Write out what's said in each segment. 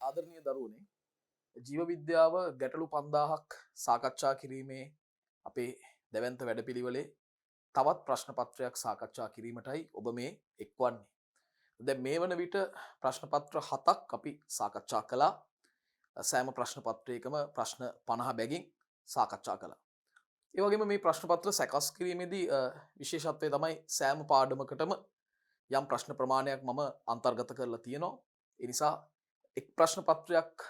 ආදරණීය දරුවනේ ජීව විද්‍යාව ගැටලු 5000ක් සාකච්ඡා කිරීමේ අපේ දැවැන්ත වැඩපිළිවෙලේ තවත් ප්‍රශ්න පත්‍රයක් සාකච්ඡා කිරීමටයි ඔබ මේ එක්වන්නේ. දැන් මේ වන විට ප්‍රශ්න පත්‍ර 7ක් අපි සාකච්ඡා කළා. සෑම ප්‍රශ්න පත්‍රයකම ප්‍රශ්න 50 බැගින් සාකච්ඡා කළා. ඒ වගේම මේ ප්‍රශ්න පත්‍ර සැකස් කිරීමේදී විශේෂත්වය තමයි සෑම පාඩමකටම යම් ප්‍රශ්න ප්‍රමාණයක් මම අන්තර්ගත කරලා තියෙනවා. ඒ නිසා එක් ප්‍රශ්න පත්‍රයක්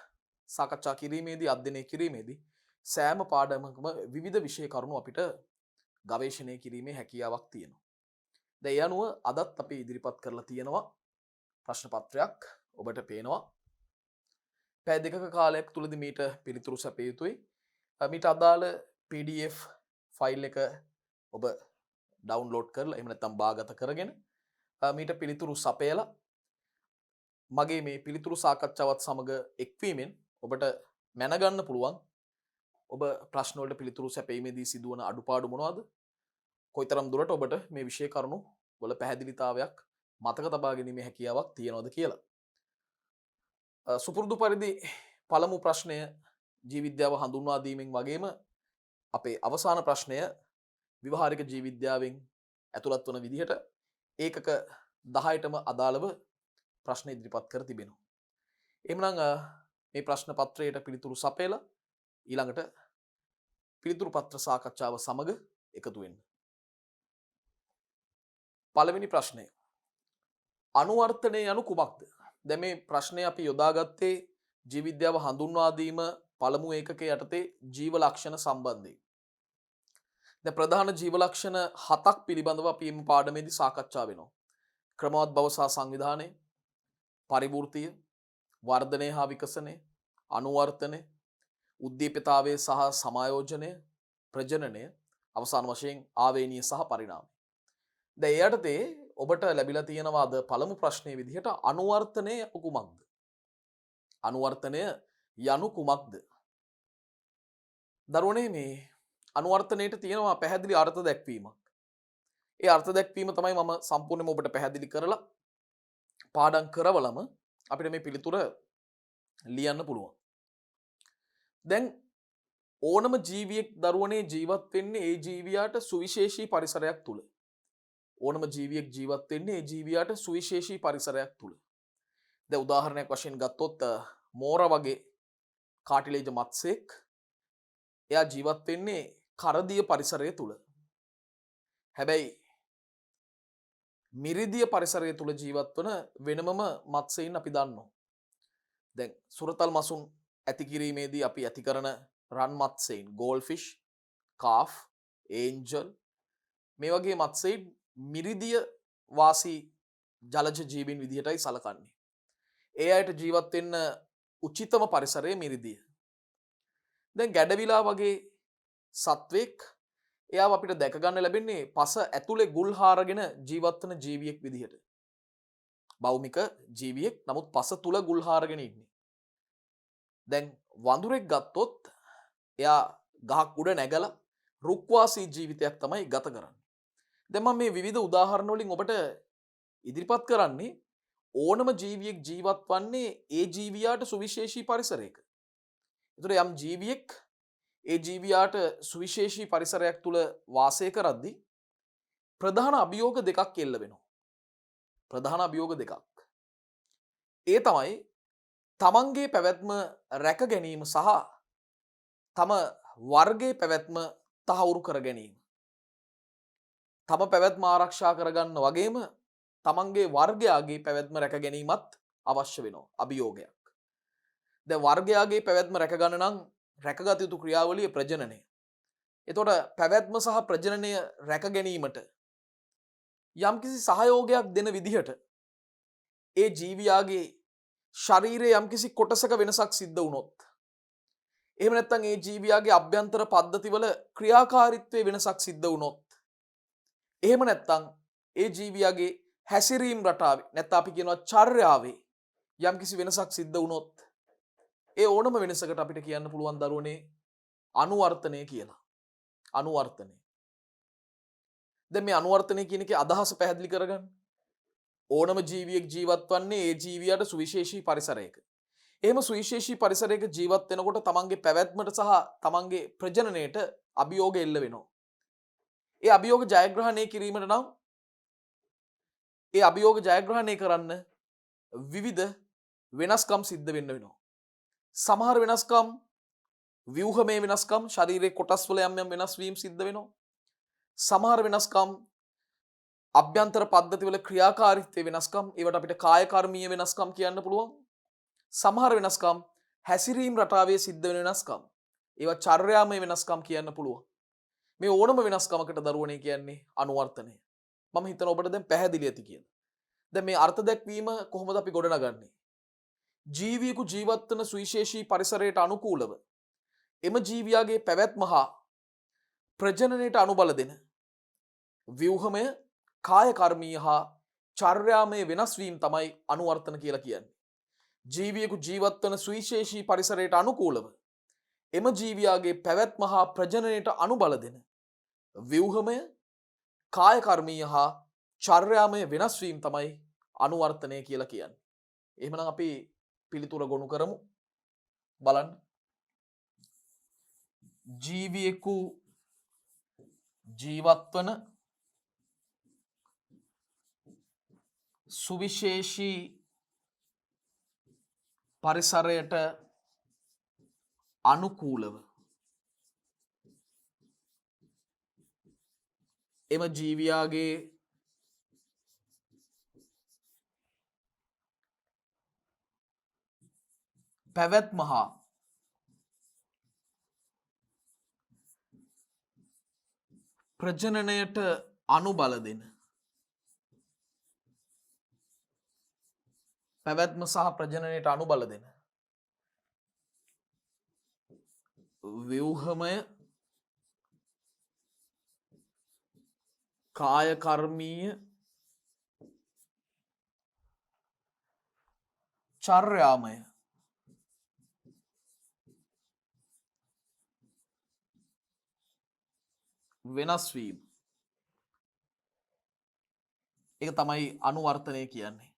සාකච්ඡා කිරීමේදී අධ්‍යයනය කිරීමේදී සෑම පාඩමකම විවිධ විෂය කරුණු අපිට ගවේෂණය කිරීමේ හැකියාවක් තියෙනවා. දැන් ඒ අනුව අදත් අපි ඉදිරිපත් කරලා තියෙනවා ප්‍රශ්න පත්‍රයක් ඔබට පේනවා. පැය දෙකක කාලයක් තුලදී මීට පිළිතුරු සැපිය යුතුයි. මීට අදාළ PDF ෆයිල් එක ඔබ ඩවුන්ලෝඩ් කරලා එහෙම නැත්නම් බාගත කරගෙන මීට පිළිතුරු සපයලා මගේ මේ පිළිතුරු සාකච්ඡාවත් සමග එක්වීමෙන් ඔබට මැනගන්න පුළුවන් ඔබ ප්‍රශ්න වලට පිළිතුරු සැපීමේදී සිදුවන අඩුපාඩු මොනවද? කොයිතරම් දුරට ඔබට මේ විෂය කරුණු වල පැහැදිලිතාවයක් මතක තබා ගැනීමේ හැකියාවක් තියෙනවද කියලා. සුපුරුදු පරිදි පළමු ප්‍රශ්නය ජීව විද්‍යාව හඳුන්වා දීමෙන් වගේම අපේ අවසාන ප්‍රශ්නය ව්‍යවහාරික ජීව විද්‍යාවෙන් ඇතුළත් වන විදිහට ඒකක 10ටම අදාළව ප්‍රශ්න ඉදිරිපත් කර තිබෙනවා. එහෙමනම් මේ ප්‍රශ්න පත්‍රයට පිළිතුරු සපයලා ඊළඟට පිළිතුරු පත්‍ර සාකච්ඡාව සමග එකතු වෙන්න. පළවෙනි ප්‍රශ්නය. අනුවර්තනය යනු කුමක්ද? දැන් මේ ප්‍රශ්නය අපි යොදාගත්තේ ජීව විද්‍යාව හඳුන්වා දීම පළමු ඒකකයේ යටතේ ජීව ලක්ෂණ සම්බන්ධයෙන්. දැන් ප්‍රධාන ජීව ලක්ෂණ 7ක් පිළිබඳව අපි මේ පාඩමේදී සාකච්ඡා වෙනවා. ක්‍රමවත් බව සහ සංවිධානය, පරිවෘතිය, වර්ධනය හා විකසනය, අනුවර්තනය, උද්දීපිතාවය සහ සමායෝජනය, ප්‍රජනනය, අවසාන වශයෙන් ආවේනීය සහ පරිණාමය. දැන් ඒ යටතේ ඔබට ලැබිලා තියෙනවා අද පළමු ප්‍රශ්නයේ විදිහට අනුවර්තනය කුමක්ද? අනුවර්තනය යනු කුමක්ද? දරුවනේ මේ අනුවර්තනයට තියෙනවා පැහැදිලි අර්ථ දැක්වීමක්. ඒ අර්ථ දැක්වීම තමයි මම සම්පූර්ණයෙන්ම ඔබට පැහැදිලි කරලා පාඩම් කරවලම අපිට මේ පිළිතුර ලියන්න පුළුවන්. දැන් ඕනම ජීවියෙක් දරුවනේ ජීවත් වෙන්නේ ඒ ජීවියාට සුවිශේෂී පරිසරයක් තුල. ඕනම ජීවියෙක් ජීවත් වෙන්නේ ඒ ජීවියාට සුවිශේෂී පරිසරයක් තුල. දැන් උදාහරණයක් වශයෙන් ගත්තොත් මෝර වගේ කාටිලේජ මත්ස්‍යෙක් එයා ජීවත් වෙන්නේ කරදිය පරිසරය තුල. හැබැයි මිරිදිය පරිසරය තුල ජීවත් වන වෙනමම මත්ස්‍යයින් අපි දන්නවා. දැන් සුරතල් මසුන් ඇති කිරීමේදී අපි ඇති කරන රන් මත්ස්‍යයින් ගෝල්ෆිෂ්, කාෆ්, ඒන්ජල් මේ වගේ මත්ස්‍යයින් මිරිදිය වාසී ජලජ ජීවීන් විදිහටයි සලකන්නේ. ඒ අයට ජීවත් වෙන්න උචිතම පරිසරය මිරිදිය. දැන් ගැඩවිලා වගේ සත්වෙක් එයාව අපිට දැක ගන්න ලැබෙන්නේ පස ඇතුලේ ගුල් හාරගෙන ජීවත් වෙන ජීවියෙක් විදිහට. භෞමික ජීවියෙක් නමුත් පස තුල ගුල් හාරගෙන ඉන්නේ. දැන් වඳුරෙක් ගත්තොත් එයා ගහක් උඩ නැගලා රුක්වාසී ජීවිතයක් තමයි ගත කරන්නේ. දැන් මම මේ විවිධ උදාහරණ වලින් ඔබට ඉදිරිපත් කරන්නේ ඕනම ජීවියෙක් ජීවත් වන්නේ ඒ ජීවියාට සුවිශේෂී පරිසරයක. ඒතර යම් ජීවියෙක් ඒ ජීවියාට සුවිශේෂී පරිසරයක් තුල වාසය කරද්දී ප්‍රධාන අභියෝග දෙකක් එල්ල වෙනවා. ප්‍රධාන අභියෝග දෙකක්. ඒ තමයි තමන්ගේ පැවැත්ම රැක ගැනීම සහ තම වර්ගයේ පැවැත්ම තහවුරු කර ගැනීම. තම පැවැත්ම ආරක්ෂා කරගන්න වගේම තමන්ගේ වර්ගයාගේ පැවැත්ම රැක ගැනීමත් අවශ්‍ය වෙනවා අභියෝගයක්. දැන් වර්ගයාගේ පැවැත්ම රැක ගන්න නම් රැකගත යුතු ක්‍රියාවලිය ප්‍රජනනය. එතකොට පැවැත්ම සහ ප්‍රජනනය රැක ගැනීමට යම්කිසි සහයෝගයක් දෙන විදිහට ඒ ජීවියාගේ ශරීරයේ යම්කිසි කොටසක වෙනසක් සිද්ධ වුණොත් එහෙම නැත්නම් ඒ ජීවියාගේ අභ්‍යන්තර පද්ධතිවල ක්‍රියාකාරීත්වයේ වෙනසක් සිද්ධ වුණොත් එහෙම නැත්නම් ඒ ජීවියාගේ හැසිරීම් රටාවේ නැත්නම් අපි කියනවා චර්යාවේ යම්කිසි වෙනසක් සිද්ධ වුණොත් ඒ ඕනම වෙනසකට අපිට කියන්න පුළුවන් දරුවනේ අනුවර්තනය කියලා. අනුවර්තනය. දැන් මේ අනුවර්තනය කියන එකේ අදහස පැහැදිලි කරගන්න. ඕනම ජීවියෙක් ජීවත් වන්නේ ඒ ජීවියාට සුවිශේෂී පරිසරයක. එහෙම සුවිශේෂී පරිසරයක ජීවත් වෙනකොට තමන්ගේ පැවැත්මට සහ තමන්ගේ ප්‍රජනනයට අභියෝග එල්ල වෙනවා. ඒ අභියෝග ජයග්‍රහණය කිරීමට නම් ඒ අභියෝග ජයග්‍රහණය කරන්න විවිධ වෙනස්කම් සිද්ධ වෙන්න වෙනවා. සමහර වෙනස්කම් ව්‍යුහමය වෙනස්කම් ශරීරයේ කොටස් වල යම් යම් වෙනස් වීම සිද්ධ වෙනවා. සමහර වෙනස්කම් අභ්‍යන්තර පද්ධතිවල ක්‍රියාකාරීත්වයේ වෙනස්කම්, ඒවට අපිට කාය කර්මීය වෙනස්කම් කියන්න පුළුවන්. සමහර වෙනස්කම් හැසිරීම් රටාවේ සිද්ධ වෙන වෙනස්කම්, ඒවා චර්යාමය වෙනස්කම් කියන්න පුළුවන්. මේ ඕනම වෙනස්කමකට දරුවනේ කියන්නේ අනුවර්තනය. මම හිතන ඔබට දැන් පැහැදිලි ඇති කියලා. දැන් මේ අර්ථ දැක්වීම කොහොමද අපි ගොඩනගන්නේ? ජීවියෙකු ජීවත් වන සුවිශේෂී පරිසරයට අනුකූලව එම ජීවියාගේ පැවැත්ම හා ප්‍රජනනයට අනුබල දෙන ව්‍යුහමය, කාය කර්මීය හා චර්යාමය වෙනස් වීම තමයි අනුවර්තන කියලා කියන්නේ. ජීවියෙකු ජීවත් වන සුවිශේෂී පරිසරයට අනුකූලව එම ජීවියාගේ පැවැත්ම හා ප්‍රජනනයට අනුබල දෙන ව්‍යුහමය, කාය කර්මීය හා චර්යාමය වෙනස් වීම තමයි අනුවර්තනය කියලා කියන්නේ. එහෙමනම් අපි පිළිතුර ගොනු කරමු. බලන්න. ජීවියෙකු ජීවත් වන සුවිශේෂී පරිසරයට අනුකූලව එම ජීවියාගේ පැවැත්ම හා ප්‍රජනනයට අනුබල දෙන පැවැත්ම සහ ප්‍රජනනයට අනුබල දෙන ව්‍යුහමය, කාය කර්මීය, චර්යාමය වෙනස් වීම. ඒක තමයි අනුවර්තනය කියන්නේ.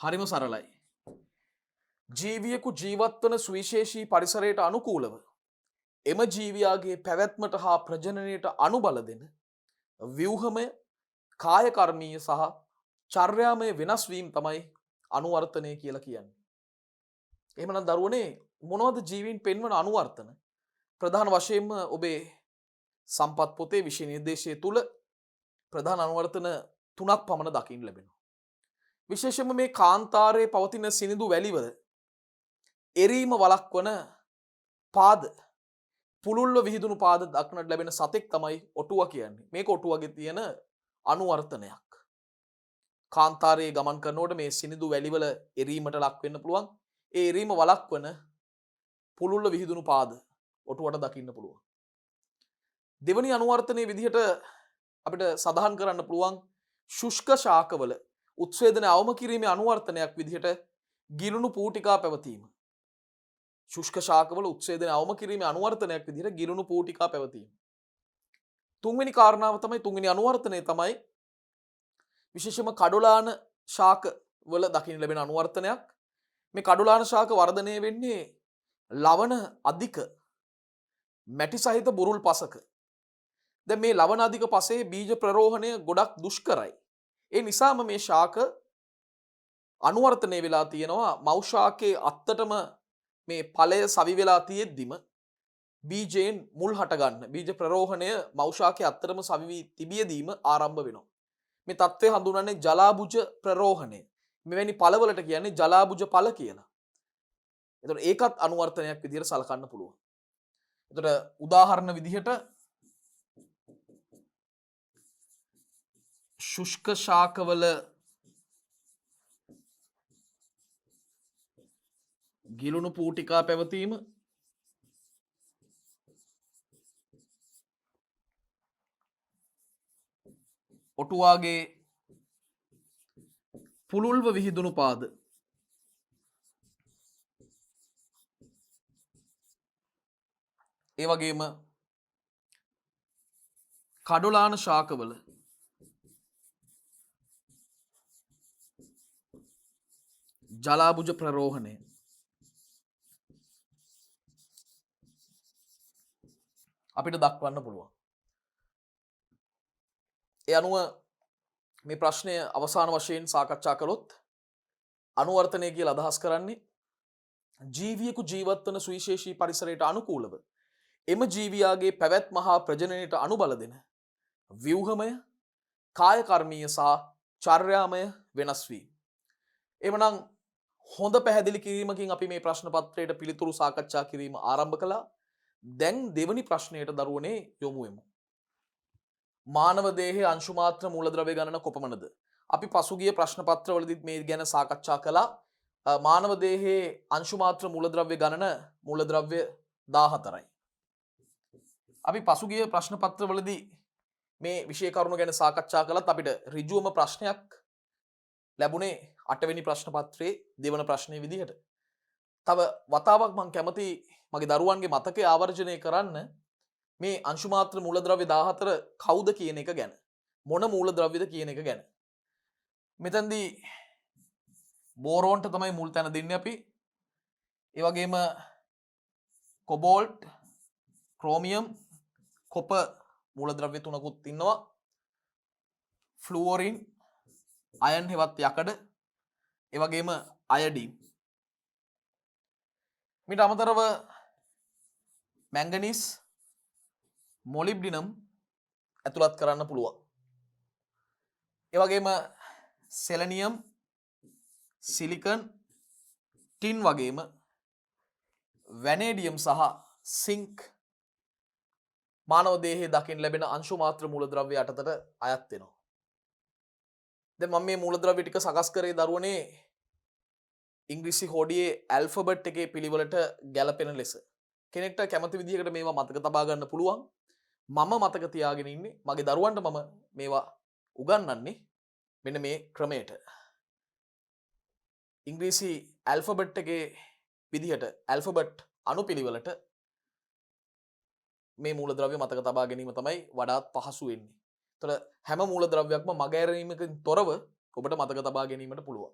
හරිම සරලයි. ජීවියෙකු ජීවත් වන සුවිශේෂී පරිසරයට අනුකූලව එම ජීවියාගේ පැවැත්මට හා ප්‍රජනනයට අනුබල දෙන ව්‍යුහමය, කාය කර්මීය සහ චර්යාමය වෙනස් වීම තමයි අනුවර්තනය කියලා කියන්නේ. එහෙමනම් දරුවනේ මොනවද ජීවීන් පෙන්වන අනුවර්තන? ප්‍රධාන වශයෙන්ම ඔබේ සම්පත් පොතේ විෂය නිර්දේශය තුල ප්‍රධාන අනුවර්තන 3ක් පමණ දකින්න ලැබෙනවා. විශේෂයෙන්ම මේ කාන්තාරයේ පවතින සිනිඳු වැලිවල එරීම වළක්වන පාද, පුළුල්ව විහිදුණු පාද දක්නට ලැබෙන සතෙක් තමයි ඔටුවා කියන්නේ. මේක ඔටුවගේ තියෙන අනුවර්තනයක්. කාන්තාරයේ ගමන් කරනකොට මේ සිනිඳු වැලිවල එරීමට ලක් වෙන්න පුළුවන්. ඒ එරීම වළක්වන පුළුල්ව විහිදුණු පාද ඔටුවට දකින්න පුළුවන්. දෙවනි අනුවර්තනයේ විදිහට අපිට සඳහන් කරන්න පුළුවන් ශුෂ්ක ශාකවල උත්සේදනය අවම කිරීමේ අනුවර්තනයක් විදිහට ගිලුණු පූටිකා පැවතීම. ශුෂ්ක ශාකවල උත්සේදනය අවම කිරීමේ අනුවර්තනයක් විදිහට ගිලුණු පූටිකා පැවතීම. තුන්වෙනි කාරණාව තමයි, තුන්වෙනි අනුවර්තනය තමයි විශේෂම කඩොලාන ශාක වල දකින්න ලැබෙන අනුවර්තනයක්. මේ කඩොලාන ශාක වර්ධනය වෙන්නේ ලවණ අධික මැටි සහිත බුරුල් පසක. දැන් මේ ලවණ අධික පසේ බීජ ප්‍රරෝහණය ගොඩක් දුෂ්කරයි. ඒ නිසාම මේ ශාක අනුවර්තනය වෙලා තියෙනවා මව් ශාකයේ අත්තටම මේ ඵලය සවි වෙලා තියෙද්දිම බීජයෙන් මුල් හට ගන්න. බීජ ප්‍රරෝහණය මව් ශාකයේ අත්තටම සවි වී තිබියදීම ආරම්භ වෙනවා. මේ தත්ත්වය හඳුන්වන්නේ ජලාබුජ ප්‍රරෝහණය. මෙවැනි ඵලවලට කියන්නේ ජලාබුජ ඵල කියලා. එතකොට ඒකත් අනුවර්තනයක් විදිහට සලකන්න පුළුවන්. එතකොට උදාහරණ විදිහට ශුෂ්ක ශාකවල ගිලුණු පූටිකා පැවතීම, ඔටුවාගේ පුළුල්ව විහිදුණු පාද, ඒ වගේම කඩොලාන ශාකවල ජලාබුජ ප්‍රරෝහණය අපිට දක්වන්න පුළුවන්. ඒ අනුව මේ ප්‍රශ්නය අවසාන වශයෙන් සාකච්ඡා කළොත් අනුවර්තනය කියලා අදහස් කරන්නේ ජීවියෙකු ජීවත් වන සුවිශේෂී පරිසරයට අනුකූලව එම ජීවියාගේ පැවැත්ම හා ප්‍රජනනයට අනුබල දෙන ව්‍යුහමය, කායකර්මීය සහ චර්යාමය වෙනස් වීම. එමනම් හොඳ පැහැදිලි කිරීමකින් අපි මේ ප්‍රශ්න පත්‍රයට පිළිතුරු සාකච්ඡා කිරීම ආරම්භ කළා. දැන් දෙවනි ප්‍රශ්නයට දරුවනේ යොමු වෙමු. මානව දේහයේ අංශු මාත්‍ර මූලද්‍රව්‍ය ගණන කොපමණද? අපි පසුගිය ප්‍රශ්න පත්‍රවලදීත් මේ ගැන සාකච්ඡා කළා. මානව දේහයේ අංශු මාත්‍ර මූලද්‍රව්‍ය ගණන මූලද්‍රව්‍ය 14යි. අපි පසුගිය ප්‍රශ්න පත්‍රවලදී මේ විෂය කරුණු ගැන සාකච්ඡා කළත් අපිට ඍජුවම ප්‍රශ්නයක් ලැබුණේ 8 වෙනි ප්‍රශ්න පත්‍රයේ දෙවන ප්‍රශ්නයේ විදිහට. තව වතාවක් මම කැමති මගේ දරුවන්ගේ මතකය ආවර්ජනය කරන්න මේ අංශු මාත්‍ර මූලද්‍රව්‍ය 14 කවුද කියන එක ගැන. මොන මූලද්‍රව්‍යද කියන එක ගැන. මෙතනදී බෝරෝන්ට තමයි මුල් තැන දෙන්නේ අපි. ඒ වගේම කොබෝල්ට්, ක්‍රෝමියම්, කොපර් මූලද්‍රව්‍ය තුනකුත් ඉන්නවා. ෆ්ලුවරින්, අයන් හෙවත් යකඩ, ඒ වගේම අයඩීන්. මිට අමතරව මැංගනීස්, මොලිබ්ඩිනම් ඇතුළත් කරන්න පුළුවන්. ඒ වගේම සෙලනියම්, සිලිකන්, ටින් වගේම වැනේඩියම් සහ සිංක් මානව දේහයේ දකින්න ලැබෙන අංශු මාත්‍ර මූලද්‍රව්‍ය යටතට අයත් වෙනවා. දැන් මම මේ මූලද්‍රව්‍ය ටික සකස් කරේ දරුවනේ ඉංග්‍රීසි හොඩියේ ඇල්ෆබෙට් එකේ පිළිවෙලට ගැලපෙන ලෙස. කෙනෙක්ට කැමති විදිහකට මේවා මතක තබා ගන්න පුළුවන්. මම මතක තියාගෙන ඉන්නේ මගේ දරුවන්ට මම මේවා උගන්වන්නේ මෙන්න මේ ක්‍රමයට. ඉංග්‍රීසි ඇල්ෆබෙට් එකේ විදිහට ඇල්ෆබෙට් අනුපිළිවෙලට මේ මූලද්‍රව්‍ය මතක තබා ගැනීම තමයි වඩාත් පහසු වෙන්නේ. ඒතර හැම මූලද්‍රව්‍යයක්ම මග ඇරීමකින් තොරව ඔබට මතක තබා ගැනීමට පුළුවන්.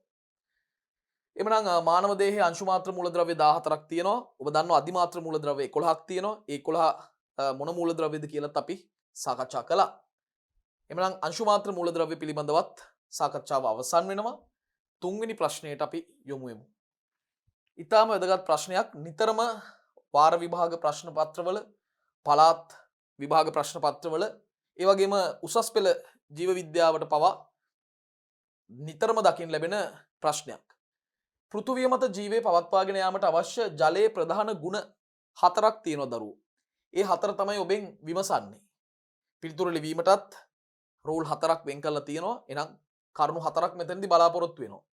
එමනම් මානව දේහයේ අංශු මාත්‍ර මූලද්‍රව්‍ය 14ක් තියෙනවා. ඔබ දන්නවා අධිමාත්‍ර මූලද්‍රව්‍ය 11ක් තියෙනවා. ඒ 11 මොන මූලද්‍රව්‍යද කියලාත් අපි සාකච්ඡා කළා. එමනම් අංශු මාත්‍ර මූලද්‍රව්‍ය පිළිබඳවත් සාකච්ඡාව අවසන් වෙනවා. තුන්වෙනි ප්‍රශ්නයට අපි යොමු වෙමු. ඊටාම වැදගත් ප්‍රශ්නයක්. නිතරම වාර විභාග ප්‍රශ්න පත්‍රවල, පළාත් විභාග ප්‍රශ්න පත්‍රවල, ඒ වගේම උසස් පෙළ ජීව විද්‍යාවට පවා නිතරම දකින්න ලැබෙන ප්‍රශ්නයක්. පෘථුවිය මත ජීවය පවත්වාගෙන යාමට අවශ්‍ය ජලයේ ප්‍රධාන ගුණ 4ක් තියෙනවා දරුවෝ. ඒ 4 තමයි ඔබෙන් විමසන්නේ. පිළිතුරු ලිවීමටත් රූල් 4ක් වෙන් කරලා තියෙනවා. එහෙනම් කරුණු 4ක් මෙතනදී බලාපොරොත්තු වෙනවා.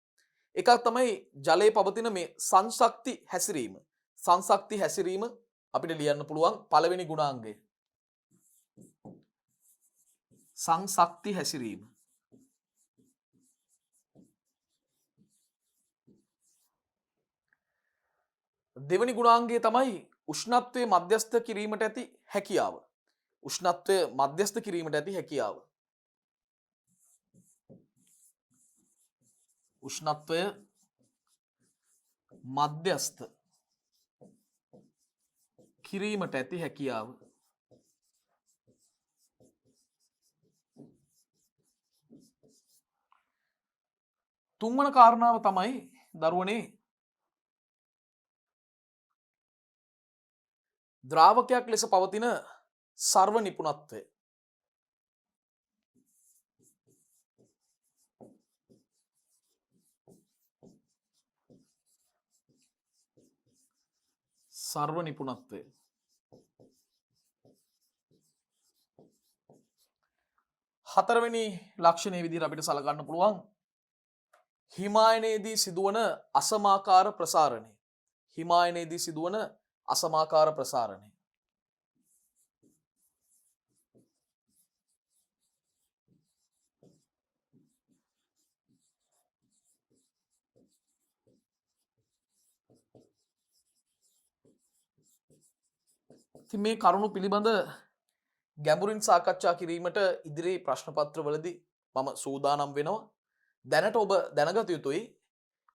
එකක් තමයි ජලයේ පවතින මේ සංශක්ති හැසිරීම. සංශක්ති හැසිරීම අපිට ලියන්න පුළුවන් පළවෙනි ගුණාංගය. සංශක්ති හැසිරීම. දෙවැනි ගුණාංගය තමයි උෂ්ණත්වයේ මධ්‍යස්ථ කිරීමට ඇති හැකියාව. උෂ්ණත්වය මධ්‍යස්ථ කිරීමට ඇති හැකියාව. උෂ්ණත්වය මධ්‍යස්ථ කිරීමට ඇති හැකියාව. තුන්වන කාරණාව තමයි දරුවනේ ද්‍රාවකයක් ලෙස පවතින සර්ව නිපුණත්වය. සර්ව නිපුණත්වය. හතරවෙනි ලක්ෂණයේ විදිහට අපිට සලකන්න පුළුවන් හිමායනයේදී සිදුවන අසමාකාර ප්‍රසාරණය. හිමායනයේදී සිදුවන අසමාකාර ප්‍රසාරණය. ඉතින් මේ කරුණු පිළිබඳ ගැඹුරින් සාකච්ඡා කිරීමට ඉදිරි ප්‍රශ්න පත්‍රවලදී මම සූදානම් වෙනවා. දැනට ඔබ දැනගත යුතුයි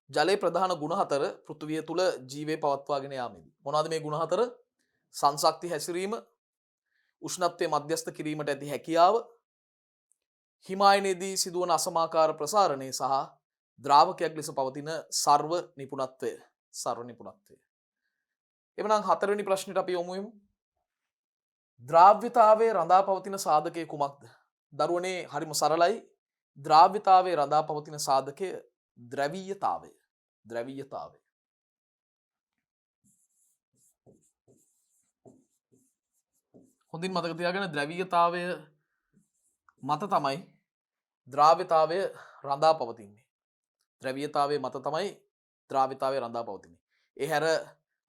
ජලයේ ප්‍රධාන ගුණ හතර පෘථිවිය තුල ජීවය පවත්වාගෙන යාමේදී. මොනවාද මේ ගුණ හතර? සංසක්ති හැසිරීම, උෂ්ණත්වය මධ්‍යස්ථ කිරීමට ඇති හැකියාව, හිමායනයේදී සිදුවන අසමාකාර ප්‍රසාරණය සහ ද්‍රාවකයක් ලෙස පවතින සර්ව නිපුණත්වය. සර්ව නිපුණත්වය. එවනම් හතරවෙනි ප්‍රශ්නෙට අපි යමු යමු. ද්‍රාව්‍යතාවයේ රඳා පවතින සාධකය කුමක්ද? දරුවනේ හරිම සරලයි. ද්‍රාව්‍යතාවයේ රඳා පවතින සාධකය ද්‍රවීයතාවය. ද්‍රවීයතාවය. හොඳින් මතක තියාගන්න ද්‍රවීයතාවය මත තමයි ද්‍රාව්‍යතාවය රඳා පවතින්නේ. ද්‍රවීයතාවයේ මත තමයි ද්‍රාව්‍යතාවය රඳා පවතින්නේ. ඒ හැර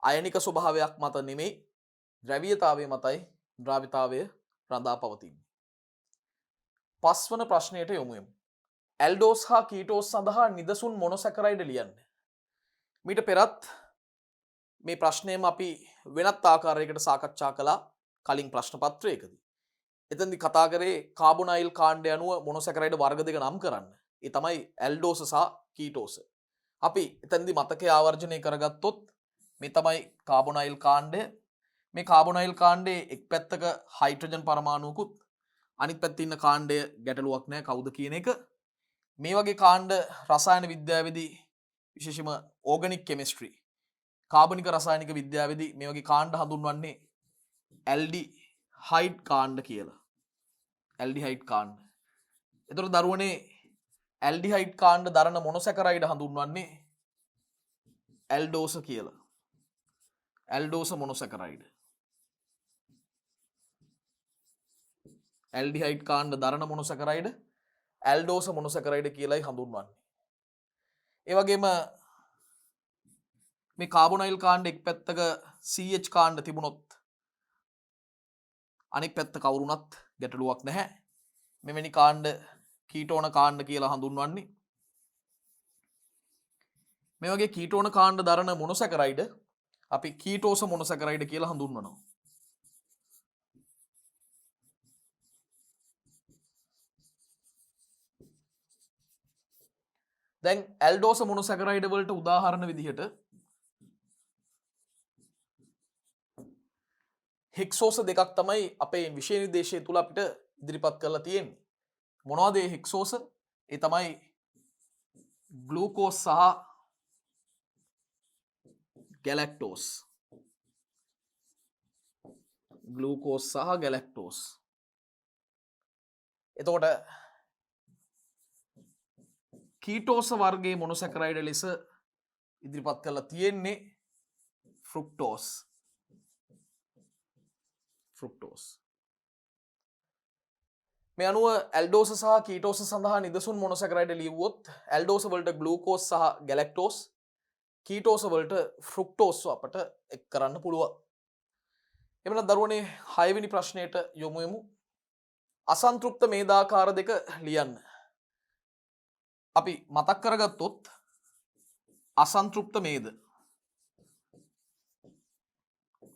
අයනික ස්වභාවයක් මත නෙමෙයි ද්‍රවීයතාවයේ මතයි ද්‍රාව්‍යතාවය රඳා පවතින්නේ. පස්වන ප්‍රශ්නයට යමු යමු. ඇල්ඩෝස් හා කීටෝස් සඳහා නිදසුන් මොනොසැකරයිඩ් ලියන්න. මීට පෙරත් මේ ප්‍රශ්නයම අපි වෙනත් ආකාරයකට සාකච්ඡා කළා කලින් ප්‍රශ්න පත්‍රයකදී. එතෙන්දි කතා කරේ කාබොනයිල් කාණ්ඩය අනුව මොනොසැකරයිඩ් වර්ග දෙක නම් කරන්න. ඒ තමයි ඇල්ඩෝස සහ කීටෝස. අපි එතෙන්දි මතකය ආවර්ජනය කරගත්තොත් මේ තමයි කාබොනයිල් කාණ්ඩය. මේ කාබොනයිල් කාණ්ඩයේ එක් පැත්තක හයිඩ්‍රජන් පරමාණුකුත් අනිත් පැත්තේ ඉන්න කාණ්ඩය ගැටලුවක් නැහැ කවුද කියන එක. මේ වගේ කාණ්ඩ රසායන විද්‍යාවේදී විශේෂම ඕගනික් කෙමිස්ට්‍රි කාබනික රසායනික විද්‍යාවේදී මේ වගේ කාණ්ඩ හඳුන්වන්නේ ඇල්ඩිහයිඩ් කාණ්ඩ කියලා. ඇල්ඩිහයිඩ් කාණ්ඩ. එතකොට දරුවනේ ඇල්ඩිහයිඩ් කාණ්ඩ දරන මොනොසැකරයිඩ් හඳුන්වන්නේ ඇල්ඩෝස කියලා. ඇල්ඩෝස මොනොසැකරයිඩ්. ඇල්ඩිහයිඩ් කාණ්ඩ දරන මොනොසැකරයිඩ් ඇල්ඩෝස මොනොසැකරයිඩ් කියලායි හඳුන්වන්නේ. ඒ වගේම මේ කාබොනයිල් කාණ්ඩ එක් පැත්තක CH කාණ්ඩ තිබුණොත් අනෙක් පැත්ත කවුරුණත් ගැටලුවක් නැහැ. මෙවැනි කාණ්ඩ කීටෝන කාණ්ඩ කියලා හඳුන්වන්නේ. මේ වගේ කීටෝන කාණ්ඩ දරන මොනොසැකරයිඩ් අපි කීටෝස මොනොසැකරයිඩ් කියලා හඳුන්වනවා. දැන් ඇල්ඩෝස මොනොසැකරයිඩ් වලට උදාහරණ විදිහට හෙක්සෝස දෙකක් තමයි අපේ විෂය නිර්දේශය තුල අපිට ඉදිරිපත් කරලා තියෙන්නේ. මොනවද මේ හෙක්සෝස? ඒ තමයි ග්ලූකෝස් සහ ගැලැක්ටෝස්. ග්ලූකෝස් සහ ගැලැක්ටෝස්. එතකොට කීටෝස වර්ගයේ මොනොසැකරයිඩ් ලෙස ඉදිරිපත් කරලා තියෙන්නේ ෆ්‍රුක්ටෝස්. ෆ්‍රුක්ටෝස්. මේ අනුව ඇල්ඩෝස සහ කීටෝස සඳහා නිදසුන් මොනොසැකරයිඩ් ලියුවොත් ඇල්ඩෝස වලට ග්ලූකෝස් සහ ගැලැක්ටෝස්, කීටෝස වලට ෆ්‍රුක්ටෝස් අපට එක් කරන්න පුළුවන්. එමනම් දරුවනේ 6 වෙනි ප්‍රශ්නයට යමු යමු. අසන්තෘප්ත මේදාකාර දෙක ලියන්න. අපි මතක් කරගත්තොත්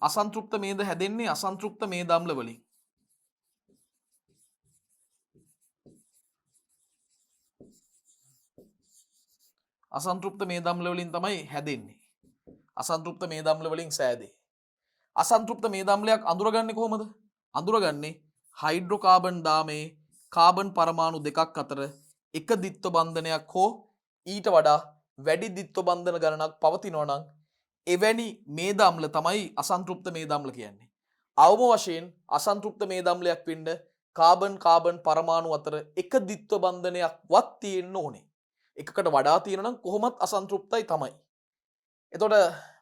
අසන්තෘප්ත මේද හැදෙන්නේ අසන්තෘප්ත මේද අම්ල වලින්. අසන්තෘප්ත මේද අම්ල වලින් තමයි හැදෙන්නේ. අසන්තෘප්ත මේද අම්ල වලින් සෑදේ. අසන්තෘප්ත මේද අම්ලයක් අඳුරගන්නේ කොහොමද? අඳුරගන්නේ හයිඩ්‍රෝකාබන් දාමේ කාබන් පරමාණු දෙකක් අතර එක දිත්ව බන්ධනයක් හෝ ඊට වඩා වැඩි දිත්ව බන්ධන ගණනක් පවතිනවා නම් එවැනි මේද අම්ල තමයි අසන්තෘප්ත මේද අම්ල කියන්නේ. අවම වශයෙන් අසන්තෘප්ත මේද අම්ලයක් වෙන්න කාබන් පරමාණු අතර එක දිත්ව බන්ධනයක්වත් තියෙන්න ඕනේ. එකකට වඩා තියෙනවා නම් කොහොමත් අසන්තෘප්තයි තමයි. එතකොට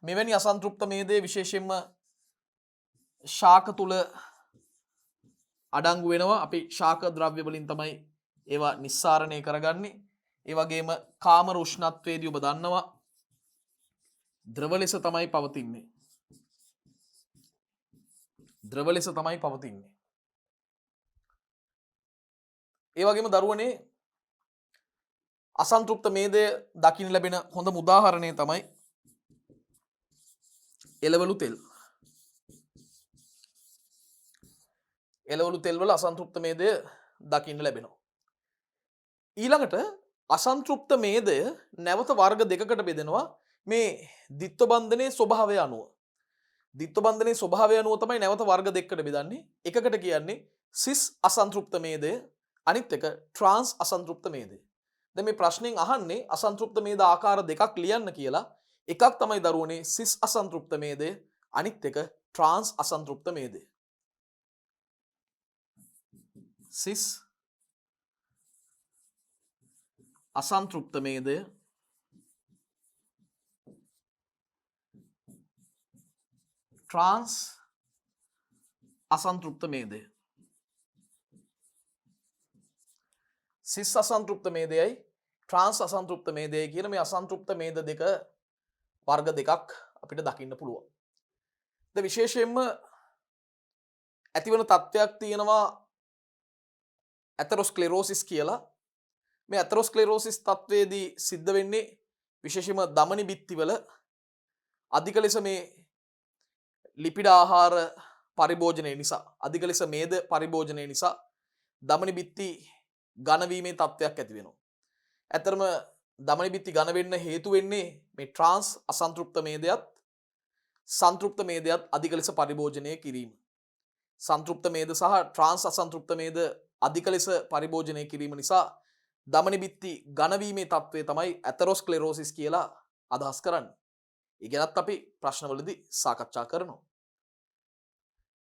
මෙවැනි අසන්තෘප්ත මේදේ විශේෂයෙන්ම ශාක තුල අඩංගු වෙනවා. අපි ශාක ද්‍රව්‍ය වලින් තමයි ඒවා නිස්සාරණය කරගන්නේ. ඒ වගේම කාමර උෂ්ණත්වයේදී ඔබ දන්නවා ද්‍රව ලෙස තමයි පවතින්නේ. ද්‍රව ලෙස තමයි පවතින්නේ. ඒ වගේම දරුවනේ අසන්තෘප්ත මේදය දකින්න ලැබෙන හොඳම උදාහරණය තමයි එළවලු තෙල්. එළවලු තෙල් වල අසන්තෘප්ත මේදය දකින්න ලැබෙනවා. ඊළඟට අසන්තෘප්ත මේදය නැවත වර්ග දෙකකට බෙදෙනවා මේ දිත්ව බන්ධනයේ ස්වභාවය අනුව. දිත්ව බන්ධනයේ ස්වභාවය අනුව තමයි නැවත වර්ග දෙකකට බෙදන්නේ. එකකට කියන්නේ සිස් අසන්තෘප්ත මේදය, අනිත් එක ට්‍රාන්ස් අසන්තෘප්ත මේදය. දැන් මේ ප්‍රශ්نين අහන්නේ අසන්තෘප්ත මේද ආකාර දෙකක් ලියන්න කියලා. එකක් තමයි දරුවනේ සිස් අසන්තෘප්ත මේදය, අනිත් එක ට්‍රාන්ස් අසන්තෘප්ත මේදය. සිස් අසන්තෘප්ත මේදය, ට්‍රාන්ස් අසන්තෘප්ත මේදය. සිස් අසන්තෘප්ත මේදයයි ට්‍රාන්ස් අසන්තෘප්ත මේදයයි කියන මේ අසන්තෘප්ත මේද දෙක වර්ග දෙකක් අපිට දකින්න පුළුවන්. ද විශේෂයෙන්ම ඇතිවන තත්ත්වයක් තියෙනවා ඇතරොස්ක්ලෙරෝසිස් කියලා. මේ ඇතරොස්ක්ලෙරෝසිස් තත්ත්වයේදී සිද්ධ වෙන්නේ විශේෂයෙන්ම ධමනි බිත්තිවල අධික ලෙස මේ ලිපිඩ ආහාර පරිභෝජනය නිසා, අධික ලෙස මේද පරිභෝජනය නිසා ධමනි බිත්ති ඝන වීමේ තත්ත්වයක් ඇති වෙනවා. ඇත්තටම ධමනි බිත්ති ඝන වෙන්න හේතු වෙන්නේ මේ ට්‍රාන්ස් අසන්තෘප්ත මේදයත් සංතෘප්ත මේදයත් අධික ලෙස පරිභෝජනය කිරීම. සංතෘප්ත මේද සහ ට්‍රාන්ස් අසන්තෘප්ත මේද අධික ලෙස පරිභෝජනය කිරීම නිසා ධමනි බිත්ති ඝන වීමේ තත්ත්වය තමයි ඇතරොස්ක්ලෙරෝසිස් කියලා අදහස් කරන්නේ. ඒ ගැනත් අපි ප්‍රශ්නවලදී සාකච්ඡා කරනවා.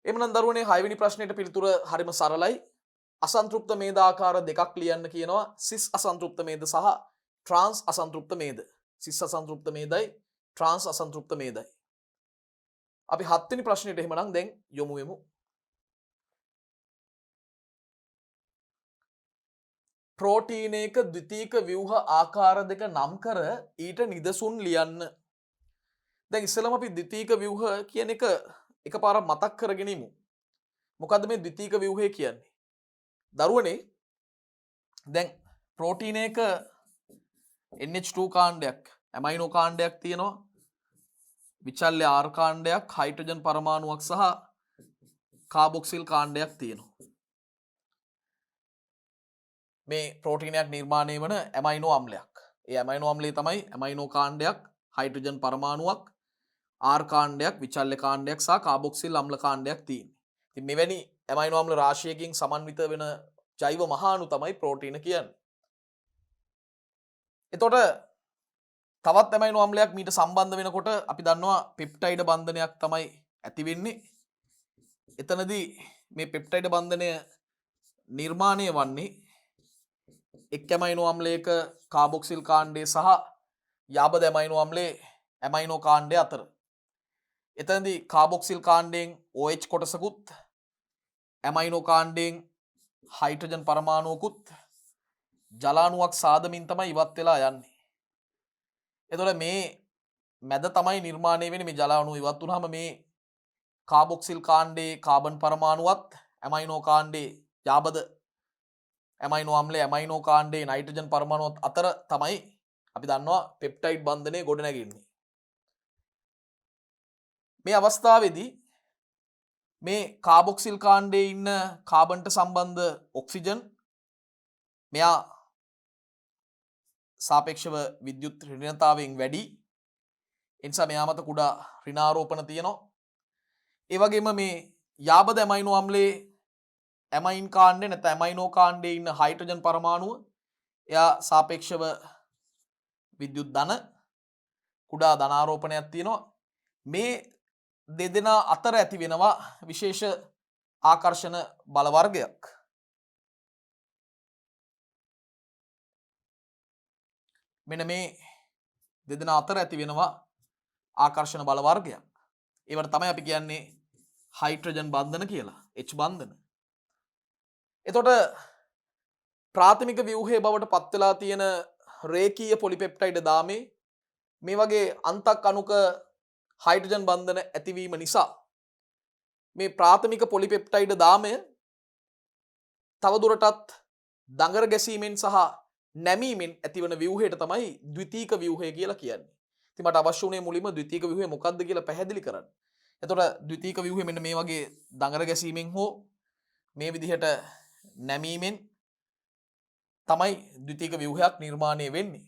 එhmenan දරුවනේ 6 වෙනි ප්‍රශ්නෙට පිළිතුර හරිම සරලයි. අසන්තෘප්ත මේද ආකාර දෙකක් ලියන්න කියනවා. සිස් අසන්තෘප්ත මේද සහ ට්‍රාන්ස් අසන්තෘප්ත මේද. සිස් අසන්තෘප්ත මේදයි ට්‍රාන්ස් අසන්තෘප්ත මේදයි. අපි 7 වෙනි ප්‍රශ්නෙට එහෙමනම් දැන් යොමු වෙමු. ප්‍රෝටීනයක ද්විතීක ව්‍යුහ ආකාර දෙක නම් කර ඊට නිදසුන් ලියන්න. දැන් ඉස්සෙල්ලාම අපි ද්විතීක ව්‍යුහ කියන එක එකපාරක් මතක් කරගෙන ඉමු. මොකද්ද මේ ද්විතීක ව්‍යුහය කියන්නේ? දරුවනේ දැන් ප්‍රෝටීනයක NH2 කාණ්ඩයක්, ඇමයිනෝ කාණ්ඩයක් තියෙනවා. විචල්්‍ය R කාණ්ඩයක්, හයිඩ්‍රජන් පරමාණුවක් සහ කාබොක්සිල් කාණ්ඩයක් තියෙනවා. මේ ප්‍රෝටීනයක් නිර්මාණය වන ඇමයිනෝ අම්ලයක්. ඒ ඇමයිනෝ අම්ලය තමයි ඇමයිනෝ කාණ්ඩයක්, හයිඩ්‍රජන් පරමාණුවක්, R කාණ්ඩයක්, විචල්්‍ය කාණ්ඩයක් සහ කාබොක්සිල් අම්ල කාණ්ඩයක් තියෙනවා. ඉතින් මෙවැනි ඇමයිනෝ අම්ල රාශියකින් සමන්විත වෙන ජෛව මහාණු තමයි ප්‍රෝටීන කියන්නේ. එතකොට තවත් ඇමයිනෝ අම්ලයක් මීට සම්බන්ධ වෙනකොට අපි දන්නවා පෙප්ටයිඩ් බන්ධනයක් තමයි ඇති වෙන්නේ. එතනදී මේ පෙප්ටයිඩ් බන්ධනය නිර්මාණය වන්නේ එක් ඇමයිනෝ අම්ලයක කාබොක්සිල් කාණ්ඩය සහ යාබද ඇමයිනෝ අම්ලයේ ඇමයිනෝ කාණ්ඩය අතර. එතනදී කාබොක්සිල් කාණ්ඩයෙන් OH කොටසකුත් ඇමයිනෝ කාණ්ඩයෙන් හයිඩ්‍රජන් පරමාණුවකුත් ජලාණුවක් සාදමින් තමයි ඉවත් වෙලා යන්නේ. එතකොට මේ මැද තමයි නිර්මාණය වෙන්නේ. මේ ජලාණුව ඉවත් වුනහම මේ කාබොක්සිල් කාණ්ඩයේ carbon පරමාණුවත් amino කාණ්ඩයේ යාබද amino අම්ලයේ amino කාණ්ඩයේ nitrogen පරමාණුවත් අතර තමයි අපි දන්නවා පෙප්ටයිඩ් බන්ධනය ගොඩනැගෙන්නේ. මේ අවස්ථාවේදී මේ කාබොක්සිල් කාණ්ඩයේ ඉන්න කාබන්ට සම්බන්ධ ඔක්සිජන් මෙයා සාපේක්ෂව විද්‍යුත් ඍණතාවයෙන් වැඩි. ඒ නිසා මෙයා මත කුඩා ඍණාරෝපණ තියෙනවා. ඒ වගේම මේ යාබද ඇමයිනෝ අම්ලයේ ඇමයින් කාණ්ඩේ නැත්නම් ඇමයිනෝ කාණ්ඩයේ ඉන්න හයිඩ්‍රජන් පරමාණුව එයා සාපේක්ෂව විද්‍යුත් ධන කුඩා ධනාරෝපණයක් තියෙනවා. මේ දෙදෙනා අතර ඇති වෙනවා විශේෂ ආකර්ෂණ බල වර්ගයක්. මෙන්න මේ දෙදෙනා අතර ඇති වෙනවා ආකර්ෂණ බල වර්ගයක්. ඒවට තමයි අපි කියන්නේ හයිඩ්‍රජන් බන්ධන කියලා. H බන්ධන. එතකොට ප්‍රාථමික ව්‍යුහයේ බවට පත් වෙලා තියෙන රේඛීය පොලිපෙප්ටයිඩ් දාමේ මේ වගේ අන්තක් අණුක හයිඩ්‍රජන් බන්ධන ඇතිවීම නිසා මේ ප්‍රාථමික පොලිපෙප්ටයිඩ් දාමය තවදුරටත් දඟර ගැසීමෙන් සහ නැමීමෙන් ඇතිවන ව්‍යුහයට තමයි ද්විතීක ව්‍යුහය කියලා කියන්නේ. ඉතින් මට අවශ්‍ය වුණේ මුලින්ම ද්විතීක ව්‍යුහය මොකක්ද කියලා පැහැදිලි කරන්න. එතකොට ද්විතීක ව්‍යුහය මෙන්න මේ වගේ දඟර ගැසීමෙන් හෝ මේ විදිහට නැමීමෙන් තමයි ද්විතීක ව්‍යුහයක් නිර්මාණය වෙන්නේ.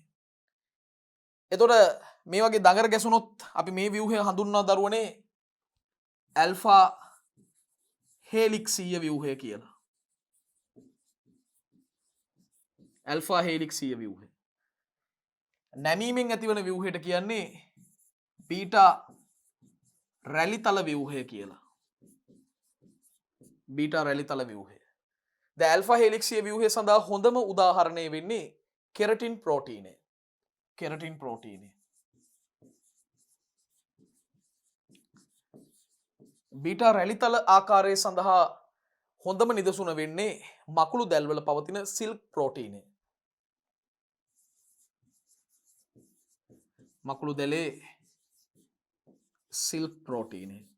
එතකොට මේ වගේ දඟර ගැසුනොත් අපි මේ ව්‍යුහය හඳුන්වනවා දරුවනේ ඇල්ෆා හේලික්සීය ව්‍යුහය කියලා. ඇල්ෆා හේලික්සීය ව්‍යුහය. නැමීමෙන් ඇතිවන ව්‍යුහයට කියන්නේ බීටා රැලිතල ව්‍යුහය කියලා. බීටා රැලිතල ව්‍යුහය. ද ඇල්ෆා හේලික්සීය ව්‍යුහය සඳහා හොඳම උදාහරණය වෙන්නේ කෙරටින් ප්‍රෝටීනය. කෙරටින් ප්‍රෝටීනය. බීටා රැලිතල ආකාරය සඳහා හොඳම නිදසුන වෙන්නේ මකුළු දැල්වල පවතින සිල්ක් ප්‍රෝටීනය. මකුළු දැලේ සිල්ක් ප්‍රෝටීනය.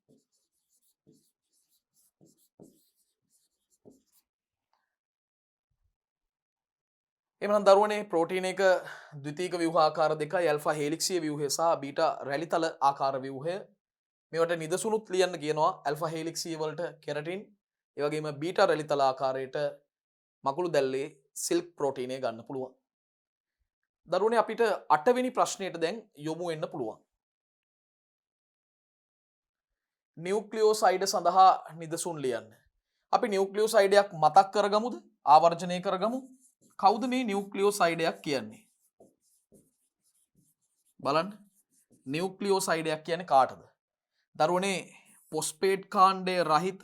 එමනම් දරුවනේ ප්‍රෝටීන එක ද්විතීක ව්‍යුහාකාර දෙකයි ඇල්ෆා හේලික්සීය ව්‍යුහය සහ බීටා රැලිතල ආකාර ව්‍යුහය. මේවට නිදසුනුත් ලියන්න කියනවා ඇල්ෆා හේලික්සීය වලට කෙරටින්, ඒ වගේම බීටා රැලිතල ආකාරයට මකුළු දැල්ලේ සිල්ක් ප්‍රෝටීනය ගන්න පුළුවන්. දරුවනේ අපිට 8 වෙනි ප්‍රශ්නයට දැන් යොමු වෙන්න පුළුවන්. නියුක්ලියෝසයිඩ සඳහා නිදසුන් ලියන්න. අපි නියුක්ලියෝසයිඩයක් මතක් කරගමුද? ආවර්ජනය කරගමු. කවුද මේ නියුක්ලියෝසයිඩයක් කියන්නේ? බලන්න. නියුක්ලියෝසයිඩයක් කියන්නේ කාටද? දරුවනේ පොස්පේට් කාණ්ඩය රහිත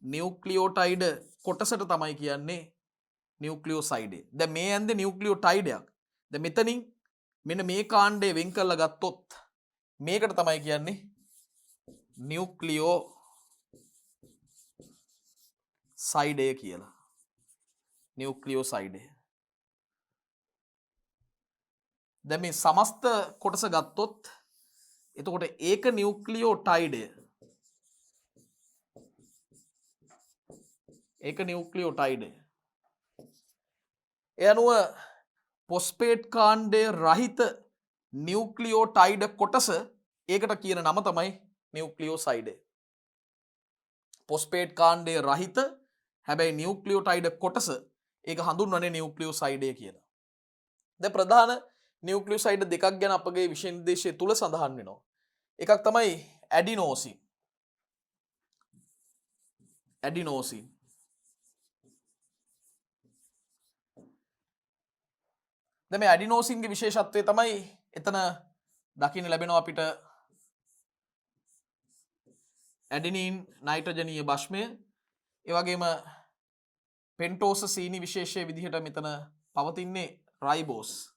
නියුක්ලියෝටයිඩ කොටසට තමයි කියන්නේ නියුක්ලියෝසයිඩය. දැන් මේ ඇන්ද නියුක්ලියෝටයිඩයක්. දැන් මෙතනින් මෙන්න මේ කාණ්ඩය වෙන් කරලා ගත්තොත් මේකට තමයි කියන්නේ නියුක්ලියෝසයිඩය කියලා. නියුක්ලියෝසයිඩය. දැන් මේ සමස්ත කොටස ගත්තොත් එතකොට ඒක නියුක්ලියෝටයිඩය. ඒක නියුක්ලියෝටයිඩය. ඒ අනුව පොස්පේට් කාණ්ඩය රහිත නියුක්ලියෝටයිඩ කොටස ඒකට කියන නම තමයි නියුක්ලියෝසයිඩය. පොස්පේට් කාණ්ඩය රහිත හැබැයි නියුක්ලියෝටයිඩ කොටස ඒක හඳුන්වන්නේ නියුක්ලියෝසයිඩය කියලා. දැන් ප්‍රධාන නියුක්ලියෝසයිඩ දෙකක් ගැන අපගේ විෂය නිර්දේශය තුල සඳහන් වෙනවා. එකක් තමයි ඇඩිනෝසින්. ඇඩිනෝසින්. දැන් මේ ඇඩිනෝසින්ගේ විශේෂත්වය තමයි එතන දකින්න ලැබෙනවා අපිට ඇඩෙනින් නයිට්‍රජනීය භස්මය, ඒ වගේම පෙන්ටෝස සීනි විශේෂය විදිහට මෙතන පවතින්නේ රයිබෝස්.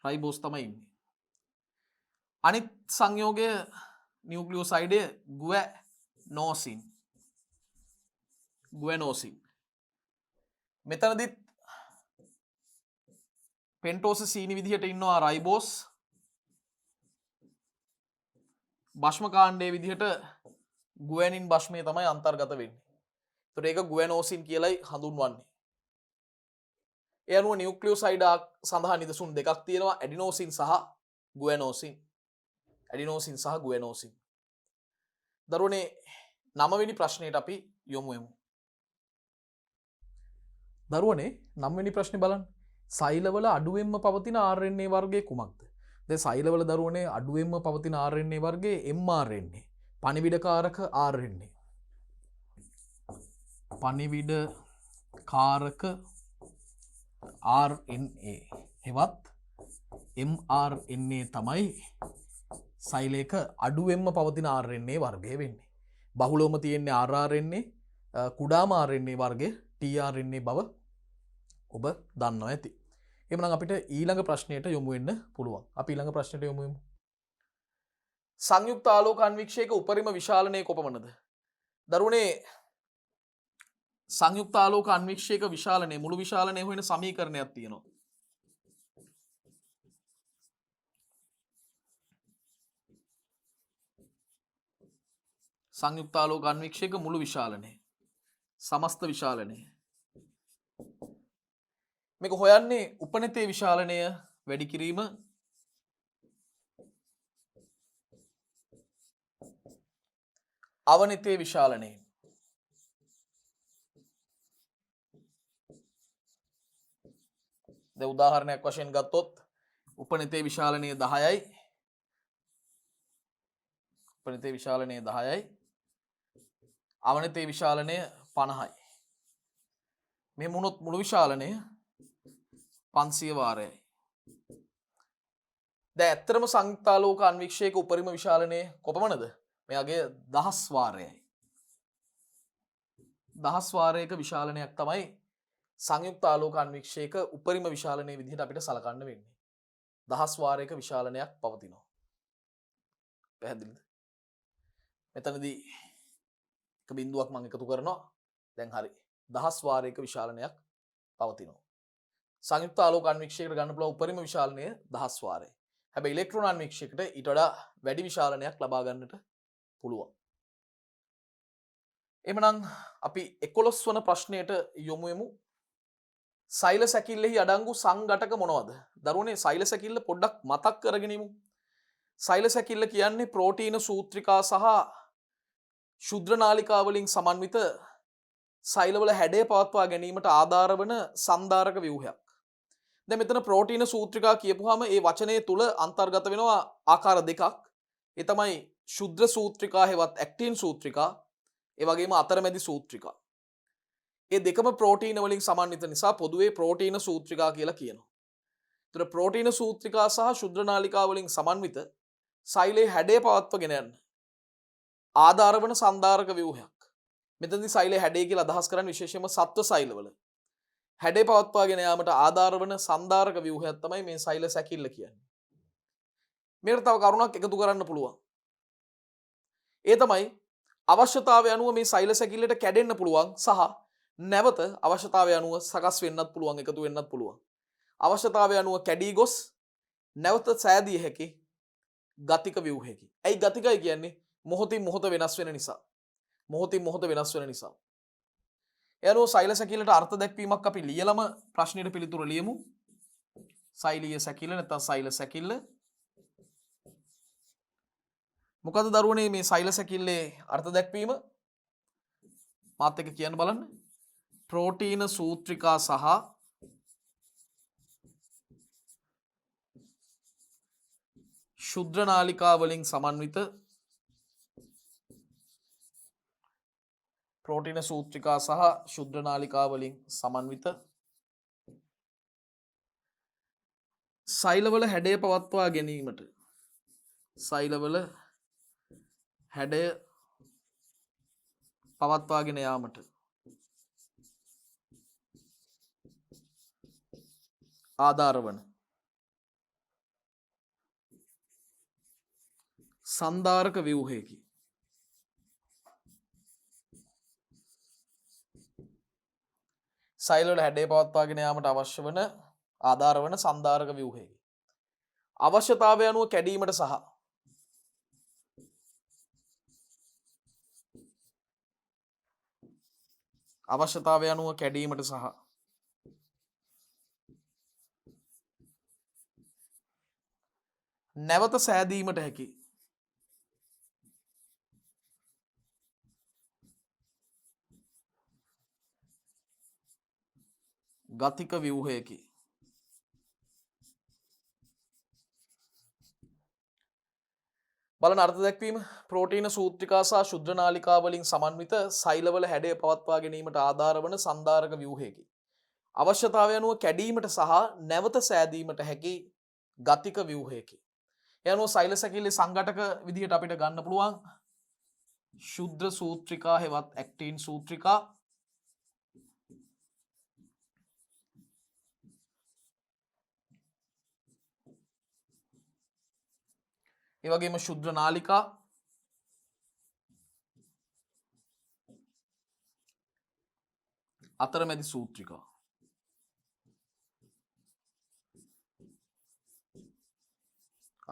රයිබෝස් තමයි ඉන්නේ. අනිත් සංයෝගය නියුක්ලියෝසයිඩය ගුවැනෝසින්. ගුවැනෝසින්. මෙතනදිත් පෙන්ටෝස සීනි විදිහට ඉන්නවා රයිබෝස්. භස්ම කාණ්ඩයේ විදිහට ගුවැනින් භස්මය තමයි අන්තර්ගත වෙන්නේ. ඒතර ඒක ගුවැනෝසින් කියලායි හඳුන්වන්නේ. ඒ අනුව නියුක්ලියෝසයිඩ සඳහා නිදසුන් දෙකක් තියෙනවා, ඇඩිනෝසින් සහ ගුවැනෝසින්. ඇඩිනෝසින් සහ ගුවැනෝසින්. දරුවනේ 9 වෙනි ප්‍රශ්නයට අපි යොමු වෙමු. දරුවනේ 9 වෙනි ප්‍රශ්නේ බලන්න. සෛලවල අඩුවෙන්ම පවතින RNA වර්ගය කුමක්ද? දැන් සෛලවල දරුවනේ අඩුවෙන්ම පවතින RNA වර්ගය mRNA. පණිවිඩකාරක RNA. පණිවිඩකාරක RNA. හෙවත් mRNA තමයි සෛලයක අඩුවෙන්ම පවතින RNA වර්ගය වෙන්නේ. බහුලවම තියෙන්නේ rRNA, කුඩාම RNA වර්ගය tRNA බව ඔබ දන්නවා ඇති. එහෙනම් අපිට ඊළඟ ප්‍රශ්නයට යොමු වෙන්න පුළුවන්. අපි ඊළඟ ප්‍රශ්නයට යොමු වෙමු. සංයුක්ත ආලෝක අන්වීක්ෂයක උපරිම විශාලනය කොපමණද? දරුවනේ සංයුක්ත ආලෝක අන්වීක්ෂයක විශාලනය මුළු විශාලනය හොයන සමීකරණයක් තියෙනවා. සංයුක්ත ආලෝක අන්වීක්ෂයක මුළු විශාලනය සමස්ත විශාලනය මේක හොයන්නේ උපනතේ විශාලනය වැඩි කිරීම අවනතේ විශාලනය. දැන් උදාහරණයක් වශයෙන් ගත්තොත් උපනිතේ විශාලනය 10යි. උපනිතේ විශාලනය 10යි. අවනිතේ විශාලනය 50යි. මේ මුළු විශාලනය 500 වාරයයි. දැන් ඇත්තටම සංයුක්තාලෝක අන්වීක්ෂයක උපරිම විශාලනය කොපමණද? මෙයාගේ 1000 වාරයයි. 1000 වාරයක විශාලනයක් තමයි සංයුක්තාලෝක අන්වීක්ෂයක උපරිම විශාලනයේ විදිහට අපිට සලකන්න වෙන්නේ. 1000 වාරයක විශාලනයක් පවතිනවා. පැහැදිලිද? මෙතනදී එක බිඳුවක් මම එකතු කරනවා. දැන් හරි. 1000 වාරයක විශාලනයක් පවතිනවා. සංයුක්ත ආලෝක අන්වීක්ෂයකට ගන්න පුළුවන් උපරිම විශාලනය 1000 වාරයයි. හැබැයි ඉලෙක්ට්‍රෝන අන්වීක්ෂයකට ඊට වඩා වැඩි විශාලනයක් ලබා ගන්නට පුළුවන්. එhmenan අපි 11 වන ප්‍රශ්නයට යොමු වෙමු. සෛල සැකිල්ලෙහි අඩංගු සංඝටක මොනවද? දරුවනේ සෛල සැකිල්ල පොඩ්ඩක් මතක් කරගෙන ඉමු. සෛල සැකිල්ල කියන්නේ ප්‍රෝටීන සූත්‍රිකා සහ ශුද්‍ර නාලිකා වලින් සමන්විත සෛලවල හැඩය පවත්වා ගැනීමට ආධාර වන සංධාරක ව්‍යුහයක්. දැන් මෙතන ප්‍රෝටීන සූත්‍රිකා කියපුවාම ඒ වචනේ තුල අන්තර්ගත වෙනවා ආකාර දෙකක්. ඒ තමයි ශුද්‍ර සූත්‍රිකා හෙවත් ඇක්ටින් සූත්‍රිකා, ඒ වගේම අතරමැදි සූත්‍රිකා. ඒ දෙකම ප්‍රෝටීන වලින් සමන්විත නිසා පොදුවේ ප්‍රෝටීන සූත්‍රිකා කියලා කියනවා. ඒතර ප්‍රෝටීන සූත්‍රිකා සහ ශුද්‍ර නාලිකා වලින් සමන්විත සෛලයේ හැඩය පවත්වාගෙන යන ආධාර වන සංධාරක ව්‍යුහයක්. මෙතනදී සෛලයේ හැඩය කියලා අදහස් කරන්නේ විශේෂයෙන්ම සත්ව සෛලවල හැඩය පවත්වාගෙන යාමට ආධාර වන සංධාරක ව්‍යුහයක් තමයි මේ සෛල සැකිල්ල කියන්නේ. මේකට තව කරුණක් එකතු කරන්න පුළුවන්. ඒ තමයි අවශ්‍යතාවය අනුව මේ සෛල සැකිල්ලට කැඩෙන්න පුළුවන් සහ නැවත අවශ්‍යතාවය අනුව සකස් වෙන්නත් පුළුවන්, එකතු වෙන්නත් පුළුවන්. අවශ්‍යතාවය අනුව කැඩී ගොස් නැවත සෑදිය හැකි ගතික ව්‍යුහයකි. ඇයි ගතිකයි කියන්නේ? මොහොතින් මොහොත වෙනස් වෙන නිසා. මොහොතින් මොහොත වෙනස් වෙන නිසා. ඒ අනුව සෛල සැකිල්ලට අර්ථ දැක්වීමක් අපි ලියලම ප්‍රශ්නෙට පිළිතුර ලියමු. සෛලීය සැකිල්ල නැත්නම් සෛල සැකිල්ල. මොකද දරුවනේ මේ සෛල සැකිල්ලේ අර්ථ දැක්වීම? මාත් එක්ක කියන්න බලන්න. ප්‍රෝටීන සූත්‍රිකා සහ ශුද්‍ර නාලිකා වලින් සමන්විත ප්‍රෝටීන සූත්‍රිකා සහ ශුද්‍ර නාලිකා වලින් සමන්විත සෛලවල හැඩය පවත්වා ගැනීමට සෛලවල හැඩය පවත්වාගෙන යාමට ආධාර වන සංධාරක ව්‍යුහයකි. සෛලවල හැඩය පවත්වාගෙන යාමට අවශ්‍ය වන ආධාර වන සංධාරක ව්‍යුහයකි. අවශ්‍යතාවය අනුව කැඩීමට සහ අවශ්‍යතාවය අනුව කැඩීමට සහ නැවත සෑදීමට හැකි ගතික ව්‍යුහයකි. බලන අර්ථ දැක්වීම ප්‍රෝටීන සූත්‍රිකා සහ ශුද්‍ර නාලිකා වලින් සමන්විත සෛලවල හැඩය පවත්වා ගැනීමට ආධාර වන සංධාරක ව්‍යුහයකි. අවශ්‍යතාවය අනුව කැඩීමට සහ නැවත සෑදීමට හැකි ගතික ව්‍යුහයකි. ඒ අනුව සෛල සැකිල්ලේ සංඝටක විදිහට අපිට ගන්න පුළුවන් ශුද්‍ර සූත්‍රිකා හෙවත් ඇක්ටින් සූත්‍රිකා, ඒ වගේම ශුද්‍ර නාලිකා, අතරමැදි සූත්‍රිකා.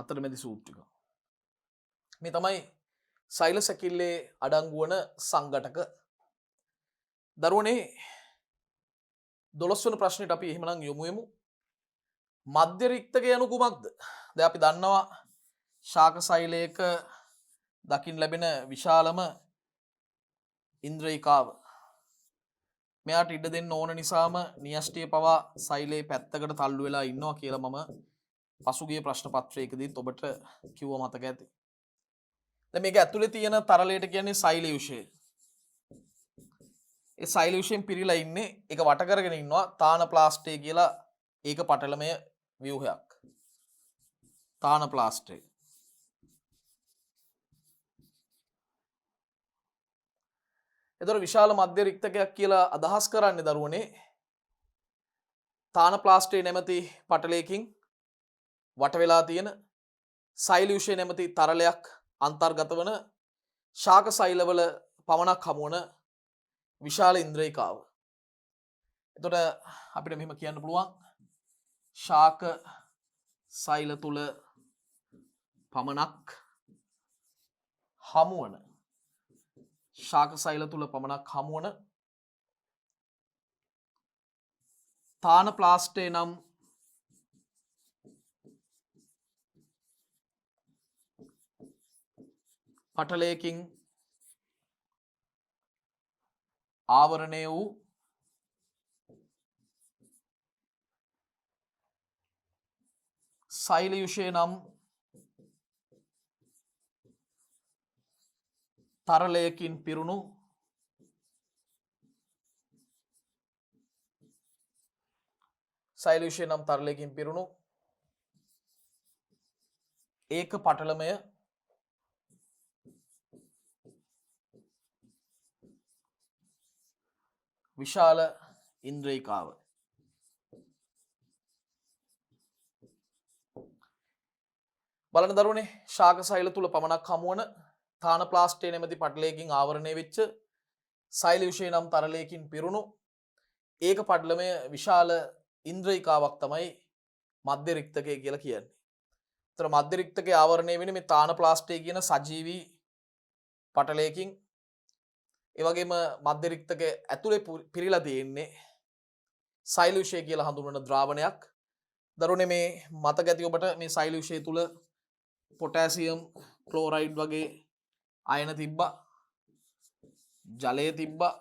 අතරමැදි සූත්‍රිකා. මේ තමයි සෛල සැකිල්ලේ අඩංගු වන සංඝටක. දරුවනේ 12 වන ප්‍රශ්නෙට අපි එහෙමනම් යොමු වෙමු. මධ්‍ය රික්තකය යනු කුමක්ද? දැන් අපි දන්නවා ශාක සෛලයක දකින්න ලැබෙන විශාලම ඉන්ද්‍රිකාව. මෙයාට ඉඩ දෙන්න ඕන නිසාම න්‍යෂ්ටිය පවා සෛලේ පැත්තකට තල්ලු වෙලා ඉන්නවා කියලා මම පසුගිය ප්‍රශ්න පත්‍රයකදීත් ඔබට කිව්ව මතක ඇති. දැන් මේක ඇතුලේ තියෙන තරලයට කියන්නේ සෛලයුෂය. ඒ සෛලයුෂයෙන් පිරීලා ඉන්නේ ඒක වට කරගෙන ඉන්නවා තාන ප්ලාස්ටේ කියලා ඒක පටලමය ව්‍යුහයක්. තාන ප්ලාස්ටේ. එතකොට විශාල මධ්‍ය රික්තකයක් කියලා අදහස් කරන්නේ දරුවනේ තාන ප්ලාස්ටේ නැමැති පටලයකින් වට වෙලා තියෙන සෛලයුෂය නැමැති තරලයක් අන්තර්ගත වන ශාක සෛලවල පමණක් හමුවන විශාල ඉන්ද්‍රියකාව. එතකොට අපිට මෙහෙම කියන්න පුළුවන් ශාක සෛල තුල පමණක් හමුවන ශාක සෛල තුල පමණක් හමුවන තාන ප්ලාස්ටේ නම් පටලයකින් ආවරණය වූ සෛලයුෂය නම් තරලයකින් පිරුණු සෛලයුෂය නම් තරලයකින් පිරුණු ඒක පටලමය විශාල ඉන්ද්‍රියකාව. බලන්න දරුවනේ ශාක සෛල තුල පමණක් හමුවන තාන ප්ලාස්ටේ නැමැති පටලයකින් ආවරණය වෙච්ච සෛලයුෂය නම් තරලයකින් පිරුණු ඒක පටලමය විශාල ඉන්ද්‍රියකාවක් තමයි මධ්‍ය රික්තකය කියලා කියන්නේ. ඒතර මධ්‍ය රික්තකයේ ආවරණය වෙන්නේ මේ තාන ප්ලාස්ටේ කියන සජීවී පටලයකින්. ඒ වගේම මධ්‍ය රික්තකයේ ඇතුලේ පිරීලා තියෙන්නේ සෛලයුෂය කියලා හඳුන්වන ද්‍රාවණයක්. දරුවනේ මේ මතක ඇති ඔබට මේ සෛලයුෂය තුල පොටෑසියම් ක්ලෝරයිඩ් වගේ අයන තිබ්බා. ජලය තිබ්බා.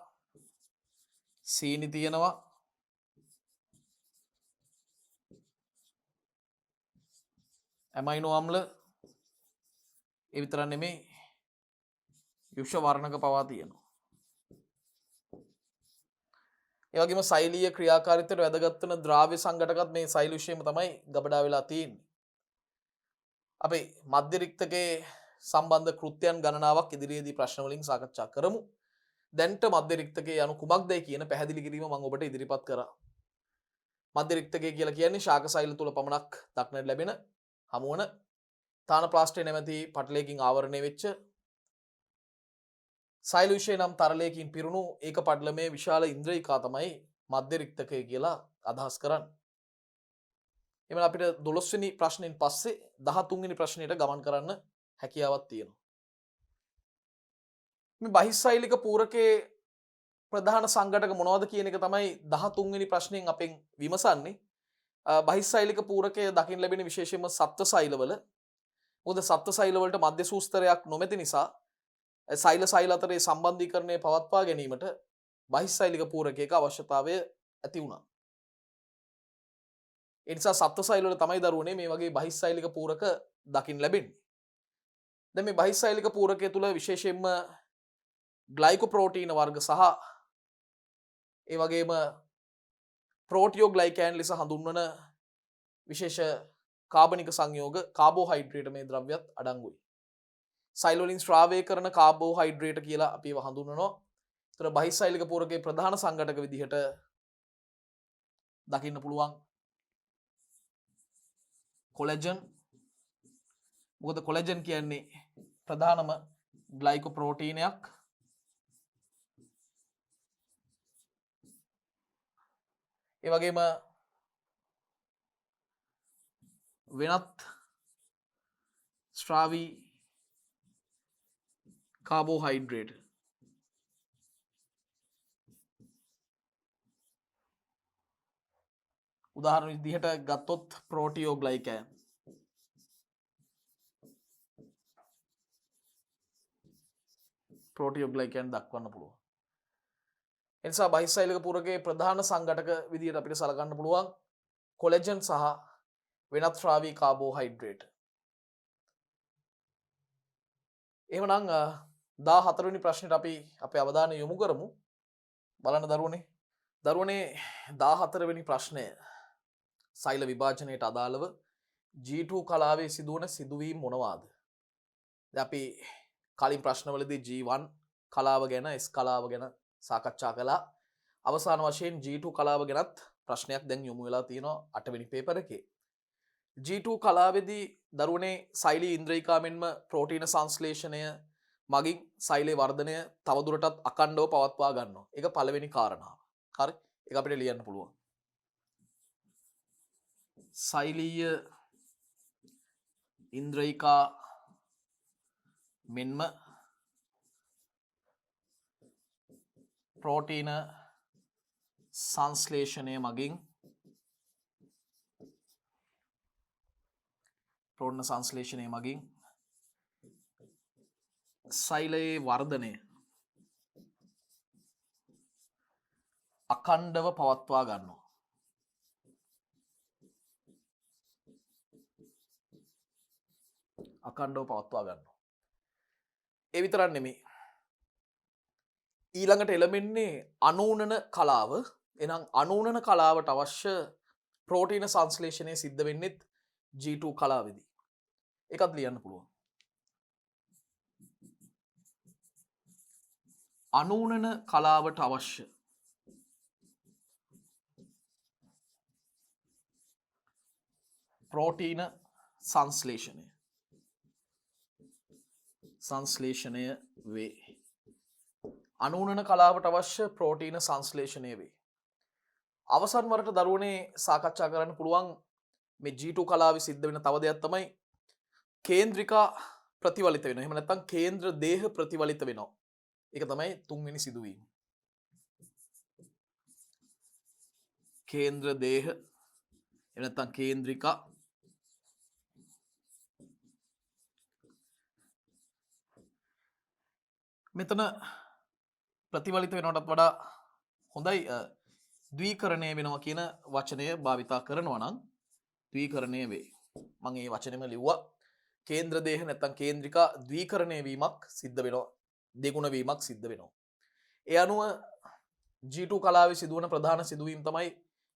සීනි තියෙනවා. ඇමයිනෝ අම්ල ඒ විතරක් නෙමෙයි යුෂ වර්ණක පවා තියෙනවා. ඒ වගේම සෛලීය ක්‍රියාකාරීත්වයට වැදගත් වෙන ද්‍රාව්‍ය සංඝටකත් මේ සෛලයුෂයම තමයි ගබඩා වෙලා තියෙන්නේ. අපි මධ්‍ය රික්තකයේ සම්බන්ධ කෘත්‍යයන් ගණනාවක් ඉදිරියේදී ප්‍රශ්න වලින් සාකච්ඡා කරමු. දැන්ට මධ්‍ය රික්තකයේ යනු කුමක්දයි කියන පැහැදිලි කිරීම මම ඔබට ඉදිරිපත් කරා. මධ්‍ය රික්තකය කියලා කියන්නේ ශාක සෛල තුල පමණක් දක්නට ලැබෙන හමුවන තාන ප්ලාස්ටේ නැමැති පටලයකින් ආවරණය වෙච්ච සෛලයුෂය නම් තරලයකින් පිරුණු ඒක පටලමේ විශාල ඉන්ද්‍රියකා තමයි මධ්‍ය රික්තකය කියලා අදහස් කරන්නේ. එමෙන්න අපිට 12 වෙනි ප්‍රශ්නෙන් පස්සේ 13 වෙනි ප්‍රශ්නෙට ගමන් කරන්න හැකියාවක් තියෙනවා. මේ බහිස්සෛලික පූරකයේ ප්‍රධාන සංඝටක මොනවද කියන එක තමයි 13 වෙනි ප්‍රශ්නෙන් අපෙන් විමසන්නේ. බහිස්සෛලික පූරකයේ දකින්න ලැබෙන විශේෂයෙන්ම සත්ත්ව සෛලවල මොකද සත්ත්ව සෛල වලට මධ්‍ය සූස්තරයක් නොමැති නිසා සෛල සෛල අතරේ සම්බන්ධීකරණය පවත්වා ගැනීමට බහිස්සෛලික පූරකයක අවශ්‍යතාවය ඇති වුණා. ඒ නිසා සත්ත්ව සෛල වල තමයි දරුවනේ මේ වගේ බහිස්සෛලික පූරක දකින්න ලැබෙන්නේ. දැන් මේ බහිස්සෛලික පූරකය තුල විශේෂයෙන්ම ග්ලයිකෝප්‍රෝටීන වර්ග සහ ඒ වගේම ප්‍රෝටියෝග්ලයිකෑන් ලෙස හඳුන්වන විශේෂ කාබනික සංයෝග කාබෝහයිඩ්‍රේට් මේ ද්‍රව්‍යත් අඩංගුයි. සෛල වලින් ශ්‍රාවය කරන කාබෝහයිඩ්‍රේට් කියලා අපි ඒවා හඳුන්වනවා. ඒතර බහිස්සෛලික පූරකයේ ප්‍රධාන සංඝටක විදිහට දකින්න පුළුවන් කොලෙජන්. මොකද කොලෙජන් කියන්නේ ප්‍රධානම ග්ලයිකෝප්‍රෝටීනයක්. ඒ වගේම වෙනත් ස්ට්‍රාවී කාබෝහයිඩ්‍රේට් උදාහරණ විදිහට ගත්තොත් ප්‍රෝටියෝග්ලයිකෑන් දක්වන්න පුළුවන්. එනිසා බහිස්සයිලික පුරකයේ ප්‍රධාන සංඝටක විදිහට අපිට සලකන්න පුළුවන් කොලෙජන් සහ වෙනත් ශ්‍රාවී කාබෝහයිඩ්‍රේට්. එහෙමනම් 14 වෙනි ප්‍රශ්නෙට අපි අපේ අවධානය යොමු කරමු. බලන්න දරුවනේ 14 වෙනි ප්‍රශ්නය සෛල විභාජනයට අදාළව G2 කලාවේ සිදුවන සිදුවීම් මොනවාද? දැන් අපි කලින් ප්‍රශ්නවලදී G1 කලාව ගැන S කලාව ගැන සාකච්ඡා කළා. අවසාන වශයෙන් G2 කලාව ගැනත් ප්‍රශ්නයක් දැන් යොමු වෙලා තියෙනවා 8 වෙනි පේපර් එකේ. G2 කලාවේදී දරුවනේ සෛලී ඉන්ද්‍රියිකා මෙන්ම ප්‍රෝටීන සංශ්ලේෂණය මගින් සෛලේ වර්ධනය තවදුරටත් අඛණ්ඩව පවත්වා ගන්නවා. ඒක පළවෙනි කාරණාව. හරි? ඒක අපිට ලියන්න පුළුවන්. සෛලීය ඉන්ද්‍රියිකා මෙන්ම ප්‍රෝටීන සංශ්ලේෂණය මගින් සෛලයේ වර්ධනය අඛණ්ඩව පවත්වා ගන්නවා. ඒ විතරක් නෙමෙයි. ඊළඟට එළඹෙන්නේ අනූනන කලාව. එහෙනම් අනූනන කලාවට අවශ්‍ය ප්‍රෝටීන සංශ්ලේෂණය සිද්ධ වෙන්නේ G2 කලාවේදී. ඒකත් ලියන්න පුළුවන්. අනූනන කලාවට අවශ්‍ය ප්‍රෝටීන සංශ්ලේෂණය වේ. අනූනන කලාවට අවශ්‍ය ප්‍රෝටීන සංශ්ලේෂණය වේ. අවසන් වරට දරුවනේ සාකච්ඡා කරන්න පුළුවන් මේ G2 කලාවේ සිද්ධ වෙන තව දෙයක් තමයි කේන්ද්‍රිකා ප්‍රතිවලිත වෙනවා. එහෙම නැත්නම් කේන්ද්‍ර දේහ ප්‍රතිවලිත වෙනවා. ඒක තමයි තුන්වෙනි සිදුවීම. කේන්ද්‍ර දේහ එහෙම නැත්නම් කේන්ද්‍රිකා මෙතන ප්‍රතිවලිත වෙනවටත් වඩා හොඳයි ද්විකරණය වෙනවා කියන වචනය භාවිතා කරනවා නම් ද්විකරණය වේ. මම මේ වචනේම ලිව්වා. කේන්ද්‍ර දේහ නැත්නම් කේන්ද්‍රිකා ද්විකරණය වීමක් සිද්ධ වෙනවා. දෙගුණ වීමක් සිද්ධ වෙනවා. ඒ අනුව G2 කලාවේ සිදුවන ප්‍රධාන සිදුවීම් තමයි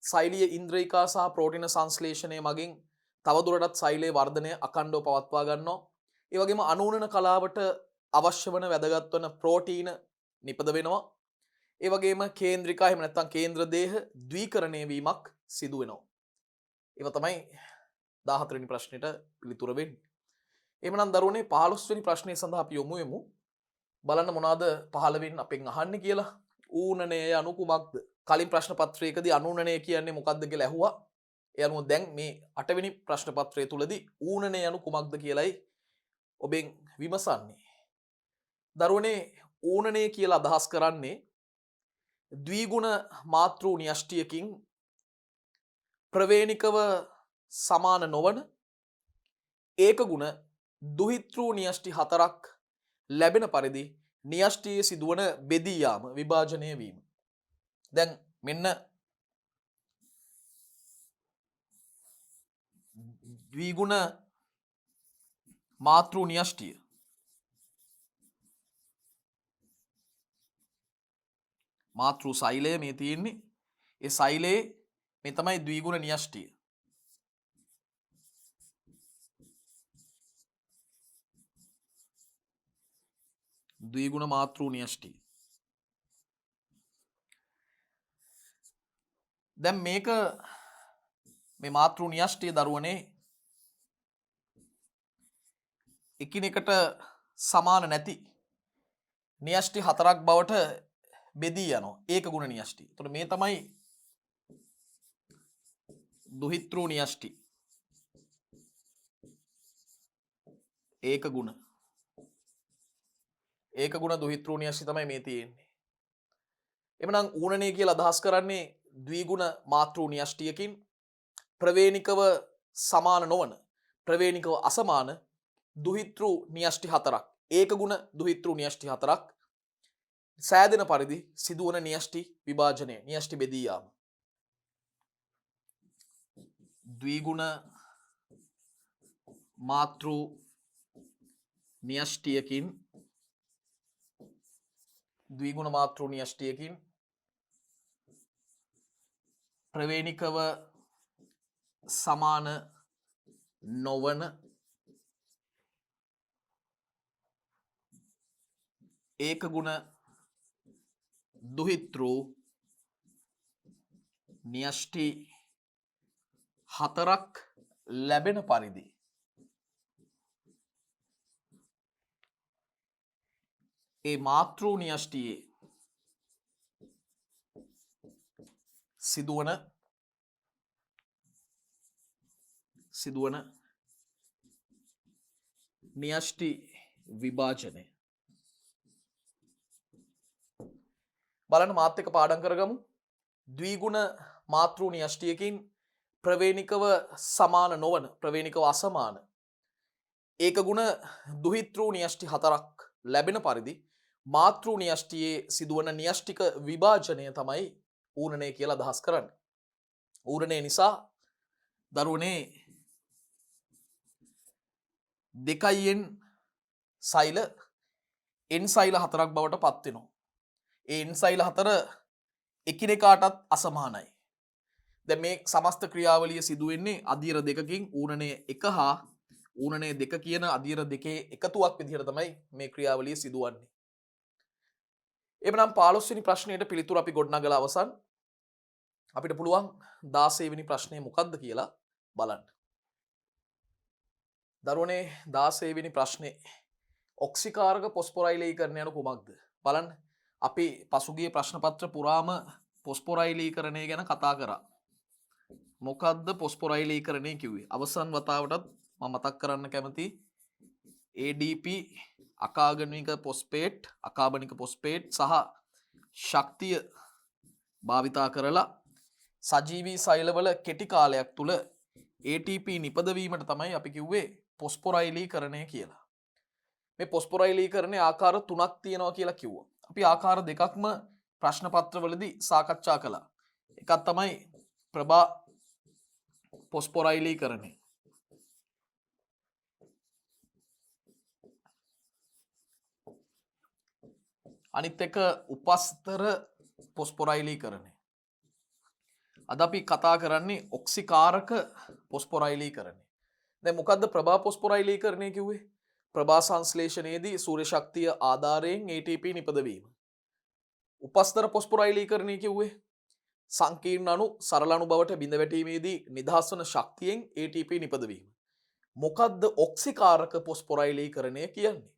සෛලීය ඉන්ද්‍රියිකා සහ ප්‍රෝටීන සංශ්ලේෂණය මගින් තවදුරටත් සෛලයේ වර්ධනය අඛණ්ඩව පවත්වා ගන්නවා. ඒ වගේම අනූනන කලාවට අවශ්‍ය වන වැදගත් වන ප්‍රෝටීන නිපද වෙනවා. ඒ වගේම කේන්ද්‍රිකා එහෙම නැත්නම් කේන්ද්‍ර දේහ ද්විකරණය වීමක් සිදු වෙනවා. ඒව තමයි 14 වෙනි ප්‍රශ්නෙට පිළිතුර වෙන්නේ. එහෙමනම් දරුවනේ 15 වෙනි ප්‍රශ්නය සඳහා අපි යොමු වෙමු. බලන්න මොනවාද 15 වෙනි අපෙන් අහන්නේ කියලා. ඌනනය යනු කුමක්ද? කලින් ප්‍රශ්න පත්‍රයකදී අනූනනය කියන්නේ මොකක්ද කියලා ඇහුවා. ඒ අනුව දැන් මේ 8 වෙනි ප්‍රශ්න පත්‍රය තුලදී ඌනනය යනු කුමක්ද කියලායි ඔබෙන් විමසන්නේ. දරුවනේ ඌනනය කියලා අදහස් කරන්නේ ද්විගුණ මාතෘ න්‍යෂ්ටියකින් ප්‍රවේණිකව සමාන නොවන ඒකගුණ දුහිතෘ න්‍යෂ්ටි 4ක් ලැබෙන පරිදි න්‍යෂ්ටියේ සිදුවන බෙදී යාම විභාජනය වීම. දැන් මෙන්න ද්විගුණ මාතෘ න්‍යෂ්ටිය මාතෘ සෛලය මේ තියෙන්නේ. ඒ සෛලයේ මේ තමයි ද්විගුණ න්‍යෂ්ටිය. ද්විගුණ මාතෘ න්‍යෂ්ටිය. දැන් මේක මේ මාතෘ න්‍යෂ්ටිය දරුවනේ එකිනෙකට සමාන නැති න්‍යෂ්ටි 4ක් බවට බෙදී යනවා. ඒක ගුණ න්‍යෂ්ටි. එතකොට මේ තමයි දුහිතෘ න්‍යෂ්ටි. ඒක ගුණ දුහිතෘ න්‍යෂ්ටි තමයි මේ තියෙන්නේ. එමනම් ඌනනය කියලා අදහස් කරන්නේ ද්විගුණ මාතෘ න්‍යෂ්ටියකින් ප්‍රවේණිකව සමාන නොවන ප්‍රවේණිකව අසමාන දුහිතෘ න්‍යෂ්ටි 4ක් ඒක ගුණ දුහිතෘ න්‍යෂ්ටි 4ක් සෑදෙන පරිදි සිදුවන න්‍යෂ්ටි විභාජනය න්‍යෂ්ටි බෙදී යාම. ද්විගුණ මාතෘ න්‍යෂ්ටියකින් ද්විගුණ මාතෘ න්‍යෂ්ටියකින් ප්‍රවේණිකව සමාන නොවන ඒක ගුණ දුහිතෘ න්‍යෂ්ටි හතරක් ලැබෙන පරිදි ඒ මාතෘ න්‍යෂ්ටියේ සිදුවන න්‍යෂ්ටි විභාජනය බලන්න මාත් එක්ක පාඩම් කරගමු. ද්විගුණ මාතෘ න්‍යෂ්ටියකින් ප්‍රවේණිකව සමාන නොවන ප්‍රවේණිකව අසමාන ඒක ගුණ දුහිතෘ න්‍යෂ්ටි හතරක් ලැබෙන පරිදි මාතෘ න්‍යෂ්ටියේ සිදුවන න්‍යෂ්ටික විභාජනය තමයි ඌරණය කියලා අදහස් කරන්නේ. ඌරණය නිසා දරුවනේ 2n සෛල n සෛල හතරක් බවට පත් වෙනවා. ඒ n සෛල හතර එකිනෙකාටත් අසමානයි. දැන් මේ සමස්ත ක්‍රියාවලිය සිදු වෙන්නේ අදියර දෙකකින් ඌරණය 1 හා ඌරණය 2 කියන අදියර දෙකේ එකතුවක් විදිහට තමයි මේ ක්‍රියාවලිය සිදුවන්නේ. එබනම් 15 වෙනි ප්‍රශ්නයට පිළිතුරු අපි ගොඩනගලා අවසන්. අපිට පුළුවන් 16 වෙනි ප්‍රශ්නේ මොකක්ද කියලා බලන්න. දරුවනේ 16 වෙනි ප්‍රශ්නේ ඔක්සිකාරක පොස්පොරයිලීකරණය යනු කුමක්ද? බලන්න අපි පසුගිය ප්‍රශ්න පත්‍ර පුරාම පොස්පොරයිලීකරණය ගැන කතා කරා. මොකක්ද පොස්පොරයිලීකරණය කිව්වේ? අවසන් වතාවටත් මම මතක් කරන්න කැමති ADP අකාබනික පොස්පේට් සහ ශක්තිය භාවිතා කරලා සජීවී සෛලවල කෙටි කාලයක් තුල ATP නිපදවීමට තමයි අපි කිව්වේ පොස්පොරයිලීකරණය කියලා. මේ පොස්පොරයිලීකරණයේ ආකාර 3ක් තියෙනවා කියලා කිව්වා. අපි ආකාර දෙකක්ම ප්‍රශ්න පත්‍රවලදී සාකච්ඡා කළා. එකක් තමයි ප්‍රභා පොස්පොරයිලීකරණය. අනිත් එක උපස්තර පොස්පොරයිලීකරණය. අද අපි කතා කරන්නේ ඔක්සිකාරක පොස්පොරයිලීකරණය. දැන් මොකද්ද ප්‍රභා පොස්පොරයිලීකරණය කිව්වේ? ප්‍රභා සංශ්ලේෂණයේදී සූර්ය ශක්තිය ආධාරයෙන් ATP නිපදවීම. උපස්තර පොස්පොරයිලීකරණය කිව්වේ සංකීර්ණ අණු සරල අණු බවට බිඳ වැටීමේදී නිදහස් වන ශක්තියෙන් ATP නිපදවීම. මොකද්ද ඔක්සිකාරක පොස්පොරයිලීකරණය කියන්නේ?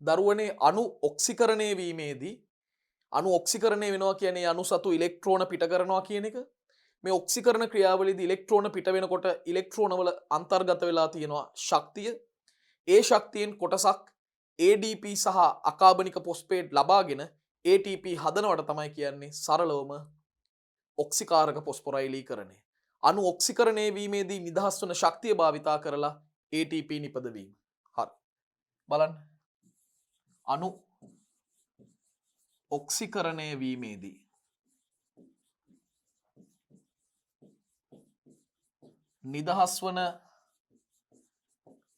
දරුවනේ අණු ඔක්සිකරණය වීමේදී අණු ඔක්සිකරණය වෙනවා කියන්නේ අණු සතු ඉලෙක්ට්‍රෝන පිට කරනවා කියන එක. මේ ඔක්සිකරණ ක්‍රියාවලියේදී ඉලෙක්ට්‍රෝන පිට වෙනකොට ඉලෙක්ට්‍රෝන වල අන්තර්ගත වෙලා තියෙනවා ශක්තිය. ඒ ශක්තියෙන් කොටසක් ADP සහ අකාබනික පොස්පේට් ලබාගෙන ATP හදනවට තමයි කියන්නේ සරලවම ඔක්සිකාරක පොස්පොරයිලීකරණය. අණු ඔක්සිකරණය වීමේදී නිදහස් වන ශක්තිය භාවිතා කරලා ATP නිපදවීම. හරි. බලන්න. අණු ඔක්සිකරණය වීමේදී නිදහස් වන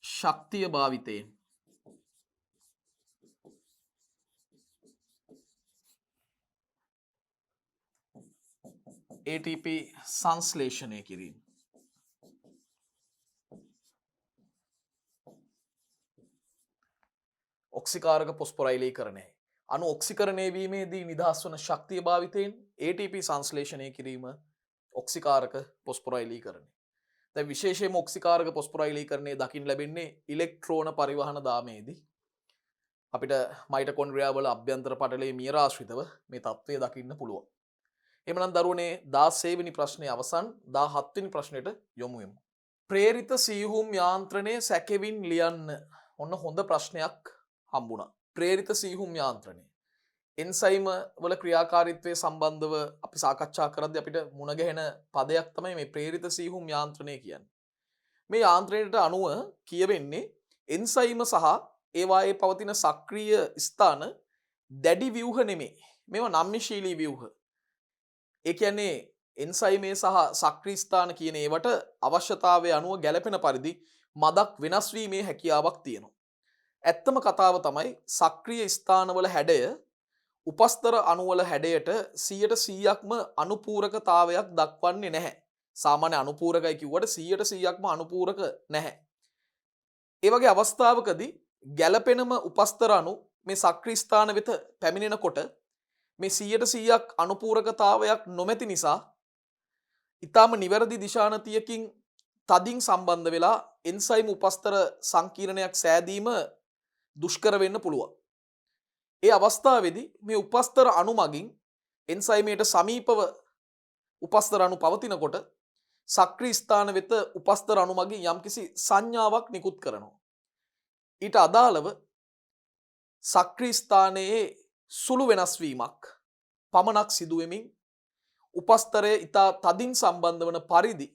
ශක්තිය භාවිතයෙන් ATP සංශ්ලේෂණය කිරීම. ඔක්සිකාරක පොස්පොරයිලීකරණය. අණු ඔක්සිකරණය වීමේදී නිදහස් වන ශක්තිය භාවිතයෙන් ATP සංශ්ලේෂණය කිරීම ඔක්සිකාරක පොස්පොරයිලීකරණය. දැන් විශේෂයෙන්ම ඔක්සිකාරක පොස්පොරයිලීකරණය දකින්න ලැබෙන්නේ ඉලෙක්ට්‍රෝන පරිවහන දාමයේදී. අපිට මයිටොකොන්ඩ්‍රියා වල අභ්‍යන්තර පටලයේ මියර ආශ්‍රිතව මේ தත්ත්වය දකින්න පුළුවන්. එහෙමනම් දරුවනේ 16 වෙනි ප්‍රශ්නේ අවසන් 17 වෙනි ප්‍රශ්නෙට යොමු වෙමු. ප්‍රේරිත සීහුම් යාන්ත්‍රණය සැකෙවින් ලියන්න. ඔන්න හොඳ ප්‍රශ්නයක් හම්බුණා. ප්‍රේරිත සීහුම් යාන්ත්‍රණය. එන්සයිම වල ක්‍රියාකාරීත්වය සම්බන්ධව අපි සාකච්ඡා කරද්දී අපිට මුණ ගැහෙන පදයක් තමයි මේ ප්‍රේරිත සීහුම් යාන්ත්‍රණය කියන්නේ. මේ යාන්ත්‍රණයට අනුව කියවෙන්නේ එන්සයිම සහ ඒවායේ පවතින සක්‍රීය ස්ථාන දැඩි ව්‍යුහ නෙමේ. මේවා නම්‍යශීලී ව්‍යුහ. ඒ කියන්නේ එන්සයිමේ සහ සක්‍රීය ස්ථාන කියන ඒවට අවශ්‍යතාවය අනුව ගැළපෙන පරිදි මදක් වෙනස් වීමේ හැකියාවක් තියෙනවා. ඇත්තම කතාව තමයි සක්‍රීය ස්ථානවල හැඩය උපස්තර අණුවල හැඩයට 100%ක්ම අනුපූරකතාවයක් දක්වන්නේ නැහැ. සාමාන්‍ය අනුපූරකයි කිව්වට 100%ක්ම අනුපූරක නැහැ. ඒ වගේ අවස්ථාවකදී ගැළපෙනම උපස්තර අණු මේ සක්‍රීය ස්ථාන වෙත පැමිණෙනකොට මේ 100%ක් අනුපූරකතාවයක් නොමැති නිසා ඊටාම නිවැරදි දිශානතියකින් තදින් සම්බන්ධ වෙලා එන්සයිම් උපස්තර සංකීර්ණයක් සෑදීම දුෂ්කර වෙන්න පුළුවන්. ඒ අවස්ථාවේදී මේ උපස්තර අණු මගින් එන්සයිමයට සමීපව උපස්තර අණු පවතිනකොට සක්‍රීය ස්ථාන වෙත උපස්තර අණු මගින් යම්කිසි සංඥාවක් නිකුත් කරනවා. ඊට අදාළව සක්‍රීය ස්ථානයේ සුළු වෙනස් වීමක් පමණක් සිදු වෙමින් උපස්තරය ඉතා තදින් සම්බන්ධ වන පරිදි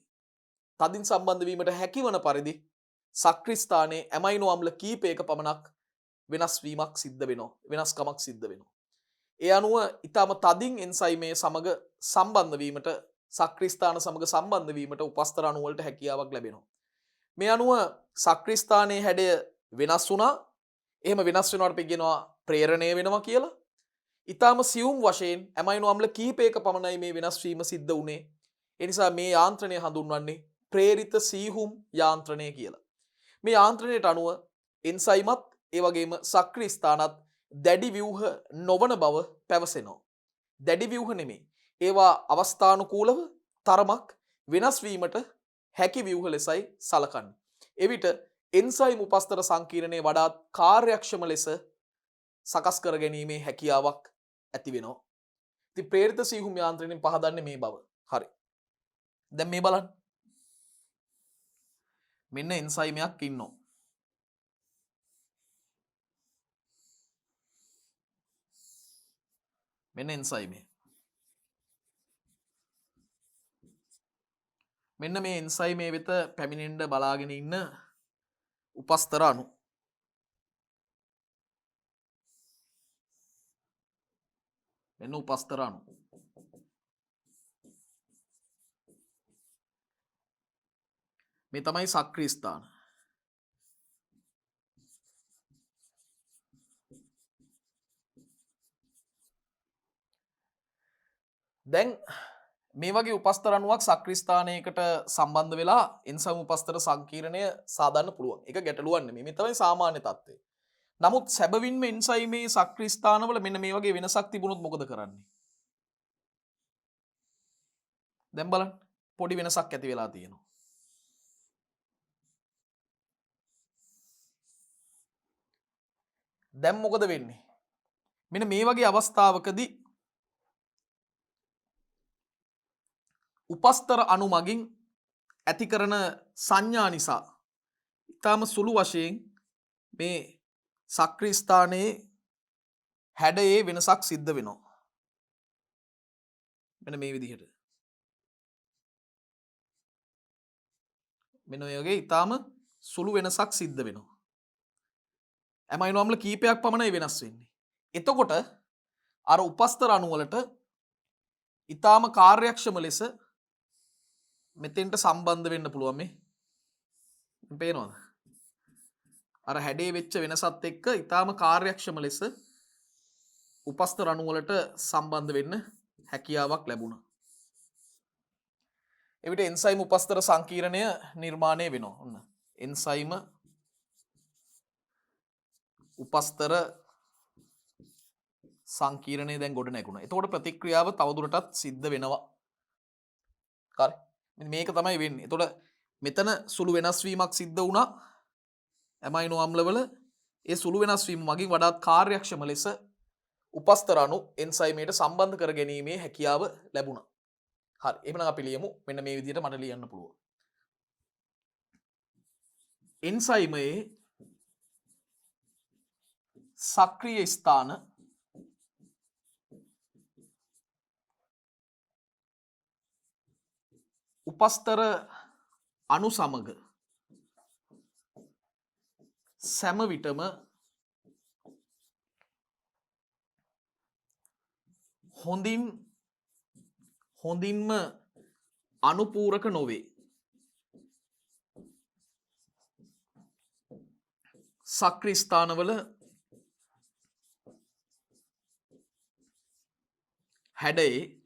තදින් සම්බන්ධ වීමට හැකිවන පරිදි සක්‍රීය ස්ථානයේ ඇමයිනෝ අම්ල කීපයක පමණක් වෙනස් වීමක් සිද්ධ වෙනවා. වෙනස්කමක් සිද්ධ වෙනවා. ඒ අනුව ඊටම තදින් එන්සයිමේ සමග සම්බන්ධ වීමට සක්‍රීය ස්ථාන සමග සම්බන්ධ වීමට උපස්තර අණු වලට හැකියාවක් ලැබෙනවා. මේ අනුව සක්‍රීය ස්ථානයේ හැඩය වෙනස් වුණා. එහෙම වෙනස් වෙනවට අපි කියනවා ප්‍රේරණය වෙනවා කියලා. ඊටම සියුම් වශයෙන් ඇමයිනෝ අම්ල කීපයක පමණයි මේ වෙනස් වීම සිද්ධ වුණේ. ඒ නිසා මේ යාන්ත්‍රණය හඳුන්වන්නේ ප්‍රේරිත සීහුම් යාන්ත්‍රණය කියලා. මේ යාන්ත්‍රණයට අනුව එන්සයිමත් ඒ වගේම සක්‍රීය ස්ථානත් දැඩි ව්‍යුහ නොවන බව පැවසෙනවා. දැඩි ව්‍යුහ නෙමෙයි. ඒවා අවස්ථානුකූලව තරමක් වෙනස් වීමට හැකි ව්‍යුහ ලෙසයි සලකන්නේ. එවිට එන්සයිම් උපස්තර සංකීර්ණයේ වඩාත් කාර්යක්ෂම ලෙස සකස් කර ගැනීමේ හැකියාවක් ඇති වෙනවා. ඉතින් ප්‍රේරිත සීහුම් යාන්ත්‍රණයෙන් පහදන්නේ මේ බව. හරි. දැන් මේ බලන්න. මෙන්න එන්සයිමයක් ඉන්නවා. මෙන්න එන්සයිමේ. මෙන්න මේ එන්සයිමේ වෙත පැමිණෙන්න බලාගෙන ඉන්න උපස්තර අණු. මෙන්න උපස්තර අණු. මේ තමයි සක්‍රීය ස්ථාන. දැන් මේ වගේ උපස්තර අණුවක් සක්‍රීය ස්ථානයකට සම්බන්ධ වෙලා එන්සයිම් උපස්තර සංකීර්ණය සාදන්න පුළුවන්. ඒක ගැටලුවක් නෙමෙයි. මේ තමයි සාමාන්‍ය තත්ත්වය. නමුත් සැබවින්ම එන්සයිමේ සක්‍රීය ස්ථානවල මෙන්න මේ වගේ වෙනසක් තිබුණොත් මොකද කරන්නේ? දැන් බලන්න පොඩි වෙනසක් ඇති වෙලා තියෙනවා. දැන් මොකද වෙන්නේ? මෙන්න මේ වගේ අවස්ථාවකදී උපස්තර අණු මගින් ඇති කරන සංඥා නිසා ඊටම සුළු වශයෙන් මේ සක්‍රීය ස්ථානයේ හැඩයේ වෙනසක් සිද්ධ වෙනවා. මෙන්න මේ විදිහට. මෙන්න ඔය වගේ ඊටම සුළු වෙනසක් සිද්ධ වෙනවා. ඇමයිනෝ අම්ල කීපයක් පමණයි වෙනස් වෙන්නේ. එතකොට අර උපස්තර අණු වලට ඊටම කාර්යක්ෂම ලෙස මෙතෙන්ට සම්බන්ධ වෙන්න පුළුවන් මේ. පේනවද? අර හැඩේ වෙච්ච වෙනසත් එක්ක ඊටම කාර්යක්ෂම ලෙස උපස්තර අණු වලට සම්බන්ධ වෙන්න හැකියාවක් ලැබුණා. එවිට එන්සයිම් උපස්තර සංකීර්ණය නිර්මාණය වෙනවා. ඔන්න. එන්සයිම උපස්තර සංකීර්ණය දැන් ගොඩ නැගුණා. එතකොට ප්‍රතික්‍රියාව තවදුරටත් සිද්ධ වෙනවා. හරි. මේක තමයි වෙන්නේ. එතකොට මෙතන සුළු වෙනස් වීමක් සිද්ධ වුණා. ඇමයිනෝ අම්ලවල ඒ සුළු වෙනස් වීම මගින් වඩාත් කාර්යක්ෂම ලෙස උපස්තර අණු එන්සයිමයට සම්බන්ධ කර ගැනීමේ හැකියාව ලැබුණා. හරි. එහෙනම් අපි ලියමු. මෙන්න මේ විදිහට මට ලියන්න පුළුවන්. එන්සයිමයේ සක්‍රීය ස්ථාන උපස්තර අණු සමග සෑම විටම හොඳින්ම අනුපූරක නොවේ. සක්‍රිය ස්ථානවල හැඩයේ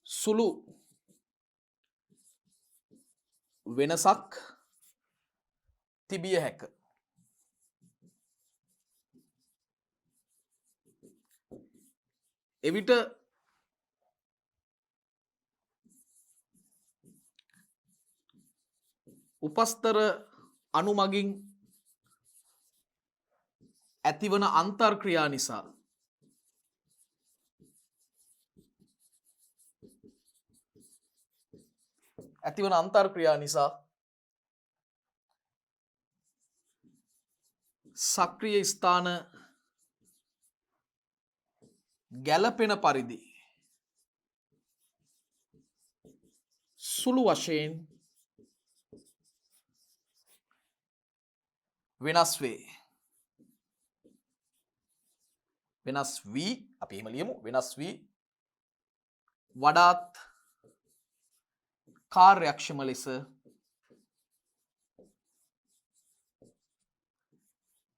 සුළු වෙනසක් තිබිය හැක. එවිට උපස්තර අණු මගින් ඇතිවන අන්තර්ක්‍රියා නිසා සක්‍රිය ස්ථාන ගැළපෙන පරිදි සුළු වශයෙන් වෙනස් වේ. වෙනස් වී අපි එහෙම ලියමු. වෙනස් වී වඩාත් කාර්යක්ෂම ලෙස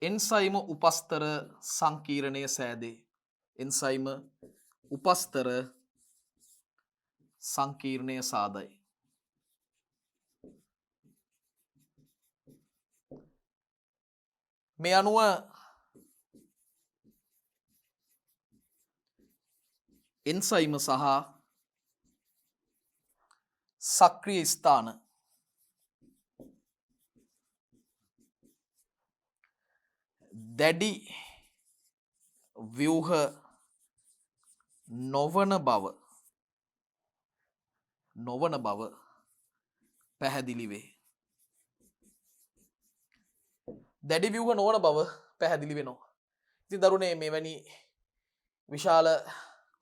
එන්සයිම උපස්තර සංකීර්ණය සෑදේ. එන්සයිම උපස්තර සංකීර්ණය සාදයි. මේ අනුව එන්සයිම සහ සක්‍රිය ස්ථාන දැඩි ව්‍යුහ නොවන බව පැහැදිලි වේ. දැඩි ව්‍යුහ නොවන බව පැහැදිලි වෙනවා. ඉතින් දරුණේ මෙවැනි විශාල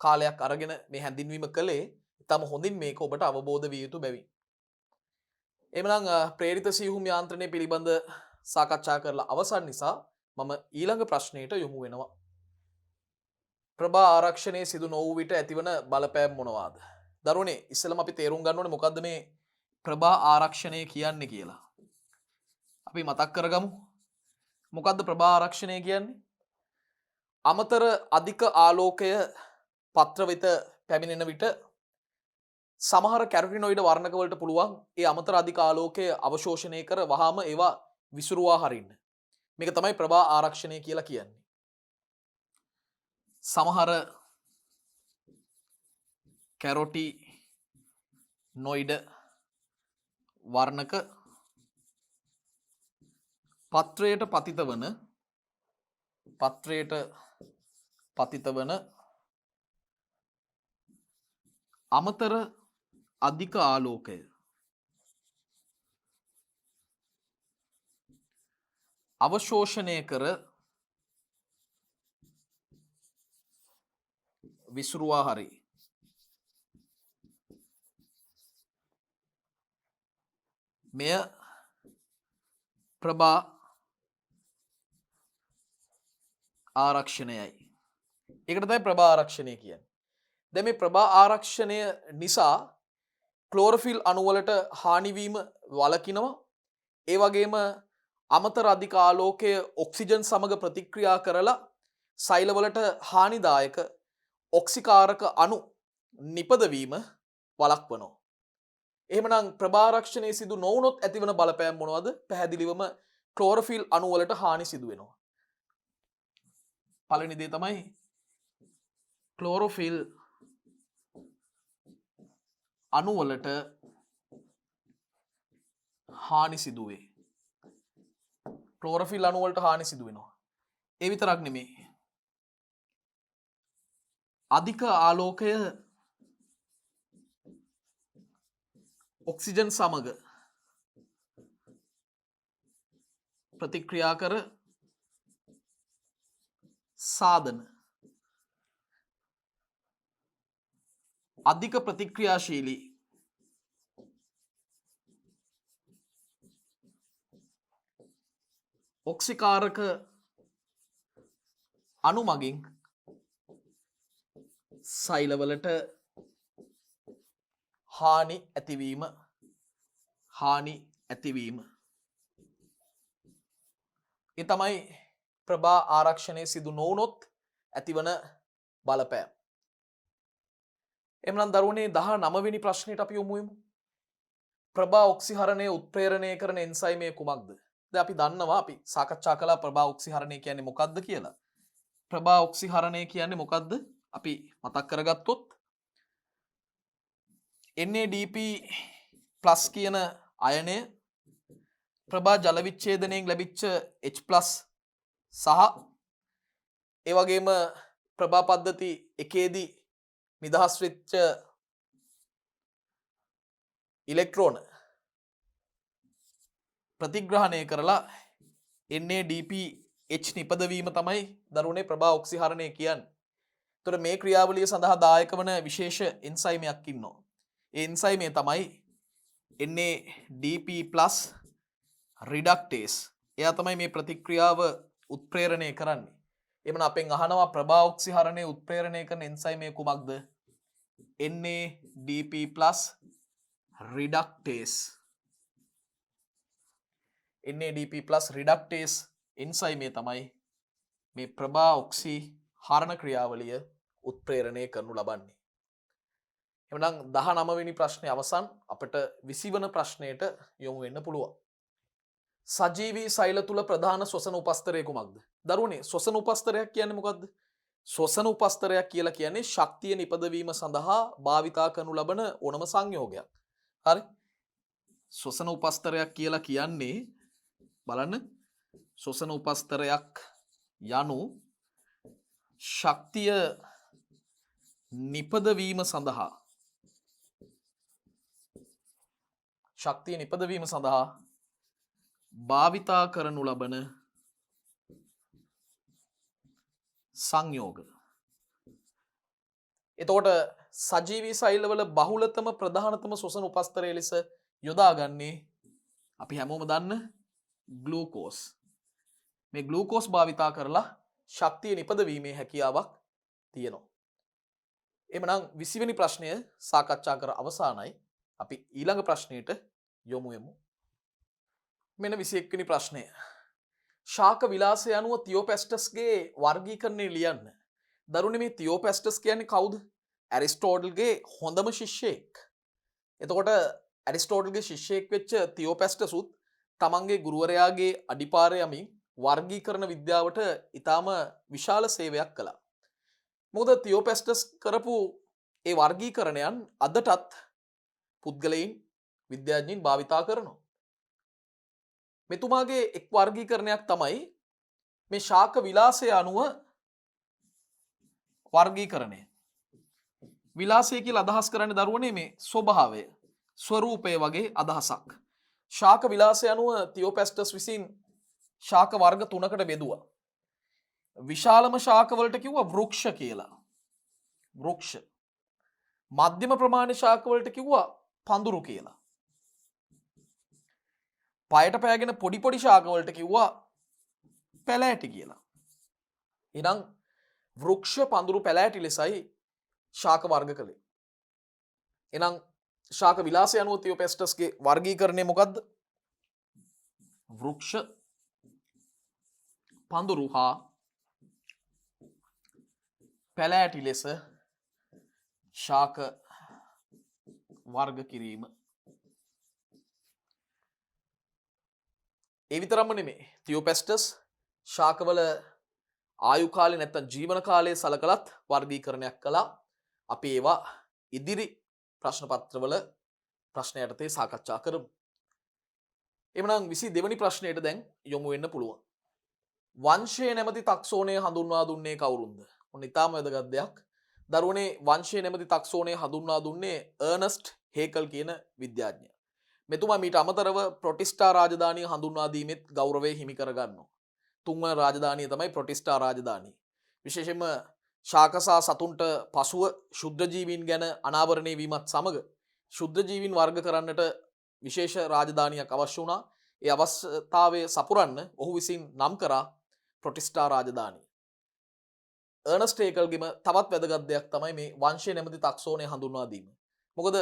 කාලයක් අරගෙන මේ හැඳින්වීම කළේ ඉතාම හොඳින් මේක ඔබට අවබෝධ විය යුතු බැවින්. එමනම් ප්‍රේරිත සියුම් යාන්ත්‍රණය පිළිබඳ සාකච්ඡා කරලා අවසන් නිසා මම ඊළඟ ප්‍රශ්නයට යොමු වෙනවා. ප්‍රභා ආරක්ෂණය සිදු නොවූ විට ඇතිවන බලපෑම් මොනවාද? දරුවනේ ඉස්සෙල්ලාම අපි තේරුම් ගන්න ඕනේ මොකද්ද මේ ප්‍රභා ආරක්ෂණය කියන්නේ කියලා. අපි මතක් කරගමු. මොකද්ද ප්‍රභා ආරක්ෂණය කියන්නේ? අමතර අධික ආලෝකය පත්‍ර වෙත පැමිණෙන විට සමහර කැරොටිනොයිඩ් වර්ණක වලට පුළුවන් ඒ අමතර අධික ආලෝකය අවශෝෂණය කර වහාම ඒවා විසිරුවා හරින්න. මේක තමයි ප්‍රභා ආරක්ෂණය කියලා කියන්නේ. සමහර කැරොටිනොයිඩ් වර්ණක පත්‍රයට පතිත වන අමතර අධික ආලෝකය අවශෝෂණය කර විසුරුවා හරි. මෙය ප්‍රභා ආරක්ෂණයයි. ඒකට තමයි ප්‍රභා ආරක්ෂණය කියන්නේ. දැන් මේ ප්‍රභා ආරක්ෂණය නිසා ක්ලෝරොෆිල් අණු වලට හානි වීම වළකිනවා. ඒ වගේම අමතර අධික ආලෝකය ඔක්සිජන් සමග ප්‍රතික්‍රියා කරලා සෛලවලට හානිදායක ඔක්සිකාරක අණු නිපදවීම වළක්වනවා. එහෙමනම් ප්‍රභා ආරක්ෂණය සිදු නොවුනොත් ඇතිවන බලපෑම් මොනවද? පැහැදිලිවම ක්ලෝරොෆිල් අණු වලට හානි සිදු වෙනවා. පළවෙනි දේ තමයි ක්ලෝරොෆිල් අණු වලට හානි සිදු වේ. ක්ලෝරොෆිල් අණු වලට හානි සිදු වෙනවා. ඒ විතරක් නෙමෙයි. අධික ආලෝකය ඔක්සිජන් සමග ප්‍රතික්‍රියා කර සාධන අධික ප්‍රතික්‍රියාශීලී ඔක්සිකාරක අණු මගින් සෛලවලට හානි ඇතිවීම ඒ තමයි ප්‍රභා ආරක්ෂණය සිදු නොවුනොත් ඇතිවන බලපෑම. එමනම් දරුවනේ 19 වෙනි ප්‍රශ්නෙට අපි යමු. ප්‍රභා ඔක්සිහරණය උත්ප්‍රේරණය කරන එන්සයිමය කුමක්ද? දැන් අපි දන්නවා අපි සාකච්ඡා කළා ප්‍රභා ඔක්සිහරණය කියන්නේ මොකක්ද කියලා. ප්‍රභා ඔක්සිහරණය කියන්නේ මොකක්ද? අපි මතක් කරගත්තොත් NADP+ කියන අයනය ප්‍රභා ජල විච්ඡේදනයෙන් ලැබිච්ච H+ සහ ඒ වගේම ප්‍රභා පද්ධති එකේදී නිදහස් වෙච්ච ඉලෙක්ට්‍රෝන ප්‍රතිග්‍රහණය කරලා NADPH නිපදවීම තමයි දරුවනේ ප්‍රභා ඔක්සිහරණය කියන්නේ. එතකොට මේ ක්‍රියාවලිය සඳහා දායක වන විශේෂ එන්සයිමයක් ඉන්නවා. ඒ එන්සයිමය තමයි NADP+ රිඩක්ටේස්. එයා තමයි මේ ප්‍රතික්‍රියාව උත්ප්‍රේරණය කරන්නේ. එමන අපෙන් අහනවා ප්‍රභා ඔක්සිහරණය උත්ප්‍රේරණය කරන එන්සයිමය කුමක්ද? NADP+ රිඩක්ටේස්. NADP+ රිඩක්ටේස් එන්සයිමය තමයි මේ ප්‍රභා ඔක්සිහරණ ක්‍රියාවලිය උත්ප්‍රේරණය කරනු ලබන්නේ. එමනම් 19 වෙනි ප්‍රශ්නේ අවසන්. අපිට 20 වන ප්‍රශ්නයට යොමු වෙන්න පුළුවන්. සජීවී සෛල තුල ප්‍රධාන ශ්වසන උපස්තරය කුමක්ද? දරුවනේ ශ්වසන උපස්තරයක් කියන්නේ මොකක්ද? ශ්වසන උපස්තරයක් කියලා කියන්නේ ශක්තිය නිපදවීම සඳහා භාවිතා කරනු ලබන ඕනම සංයෝගයක්. හරි? ශ්වසන උපස්තරයක් කියලා කියන්නේ බලන්න ශ්වසන උපස්තරයක් යනු ශක්තිය නිපදවීම සඳහා භාවිතා කරනු ලබන සංයෝග. එතකොට සජීවී සෛලවල බහුලතම ප්‍රධානතම ශ්වසන උපස්තරය ලෙස යොදාගන්නේ අපි හැමෝම දන්න ග්ලූකෝස්. මේ ග්ලූකෝස් භාවිතා කරලා ශක්තිය නිපදවීමේ හැකියාවක් තියෙනවා. එමනම් 20 වෙනි ප්‍රශ්නය සාකච්ඡා කර අවසానයි. අපි ඊළඟ ප්‍රශ්නයට යොමු වෙමු. මෙන්න 21 වෙනි ප්‍රශ්නය. ශාක විලාසය අනුව තියෝපැස්ටස්ගේ වර්ගීකරණය ලියන්න. දරුවනේ මේ තියෝපැස්ටස් කියන්නේ කවුද? ඇරිස්ටෝටල්ගේ හොඳම ශිෂ්‍යයෙක්. එතකොට ඇරිස්ටෝටල්ගේ ශිෂ්‍යයෙක් වෙච්ච තියෝපැස්ටසුත් තමන්ගේ ගුරුවරයාගේ අඩිපාරේ යමින් වර්ගීකරණ විද්‍යාවට ඊටාම විශාල සේවයක් කළා. මොකද තියෝපැස්ටස් කරපු ඒ වර්ගීකරණයන් අදටත් පුද්ගලයන් විද්‍යාඥයින් භාවිතා කරනවා. මෙතුමාගේ එක් වර්ගීකරණයක් තමයි මේ ශාක විලාසය අනුව වර්ගීකරණය. විලාසය කියලා අදහස් කරන්නේ දරුවනේ මේ ස්වභාවය, ස්වරූපය වගේ අදහසක්. ශාක විලාසය අනුව තියෝපැස්ටස් විසින් ශාක වර්ග 3කට බෙදුවා. විශාලම ශාක වලට කිව්වා වෘක්ෂ කියලා. වෘක්ෂ. මධ්‍යම ප්‍රමාණ්‍ය ශාක වලට කිව්වා පඳුරු කියලා. පයට පෑගෙන පොඩි පොඩි ශාක වලට කිව්වා පැලෑටි කියලා. එහෙනම් වෘක්ෂ, පඳුරු, පැලෑටි ලෙසයි ශාක වර්ග කළේ. එහෙනම් ශාක විලාසය අනුව තියෝපැස්ටස්ගේ වර්ගීකරණය මොකද්ද? වෘක්ෂ, පඳුරු හා පැලෑටි ලෙස ශාක වර්ග කිරීම. ඒ විතරක්ම නෙමෙයි. තියෝපැස්ටස් ශාකවල ආයු කාලේ නැත්නම් ජීවන කාලයේ සලකලත් වර්ගීකරණයක් කළා. අපි ඒවා ඉදිරි ප්‍රශ්න පත්‍රවල ප්‍රශ්න යටතේ සාකච්ඡා කරමු. එමනම් 22 වෙනි ප්‍රශ්නයට දැන් යොමු වෙන්න පුළුවන්. වංශය නැමැති ටැක්සෝනය හඳුන්වා දුන්නේ කවුරුන්ද? ඔන්න ඉතාම වැදගත් දෙයක්. දරුවනේ වංශය නැමැති ටැක්සෝනය හඳුන්වා දුන්නේ අර්නස්ට් හේකල් කියන විද්‍යාඥයා. මෙතුමා මීට අමතරව ප්‍රොටිස්ටා රාජධානිය හඳුන්වා දීමෙත් ගෞරවය හිමි කරගන්නවා. තුන්වන රාජධානිය තමයි ප්‍රොටිස්ටා රාජධානිය. විශේෂයෙන්ම ශාකසා සතුන්ට පසුව ශුද්ධ ජීවීන් ගැන අනාවරණය වීමත් සමග ශුද්ධ ජීවීන් වර්ග කරන්නට විශේෂ රාජධානියක් අවශ්‍ය වුණා. ඒ අවස්ථාවේ සපුරන්න ඔහු විසින් නම් කරා ප්‍රොටිස්ටා රාජධානිය. අර්නස්ට් හේකල්ගේම තවත් වැදගත් දෙයක් තමයි මේ වංශය නැමැති තාක්ෂෝණය හඳුන්වා දීම. මොකද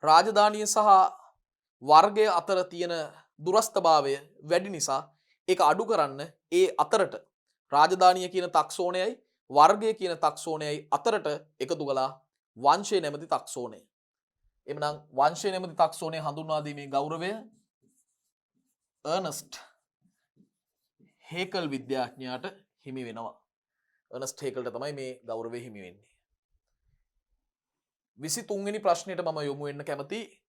රාජධානිය සහ වර්ගය අතර තියෙන දුරස්ථභාවය වැඩි නිසා ඒක අඩු කරන්න ඒ අතරට රාජධානිය කියන තාක්ෂෝණයයි වර්ගය කියන තාක්ෂෝණයයි අතරට එකතු කළා වංශය නැමැති තාක්ෂෝණය. එමනම් වංශය නැමැති තාක්ෂෝණය හඳුන්වා දීමේ ගෞරවය අර්නස්ට් හේකල් විද්‍යාඥයාට හිමි වෙනවා. අර්නස්ට් හේකල්ට තමයි මේ ගෞරවය හිමි වෙන්නේ. 23 වෙනි ප්‍රශ්නෙට මම යොමු වෙන්න කැමති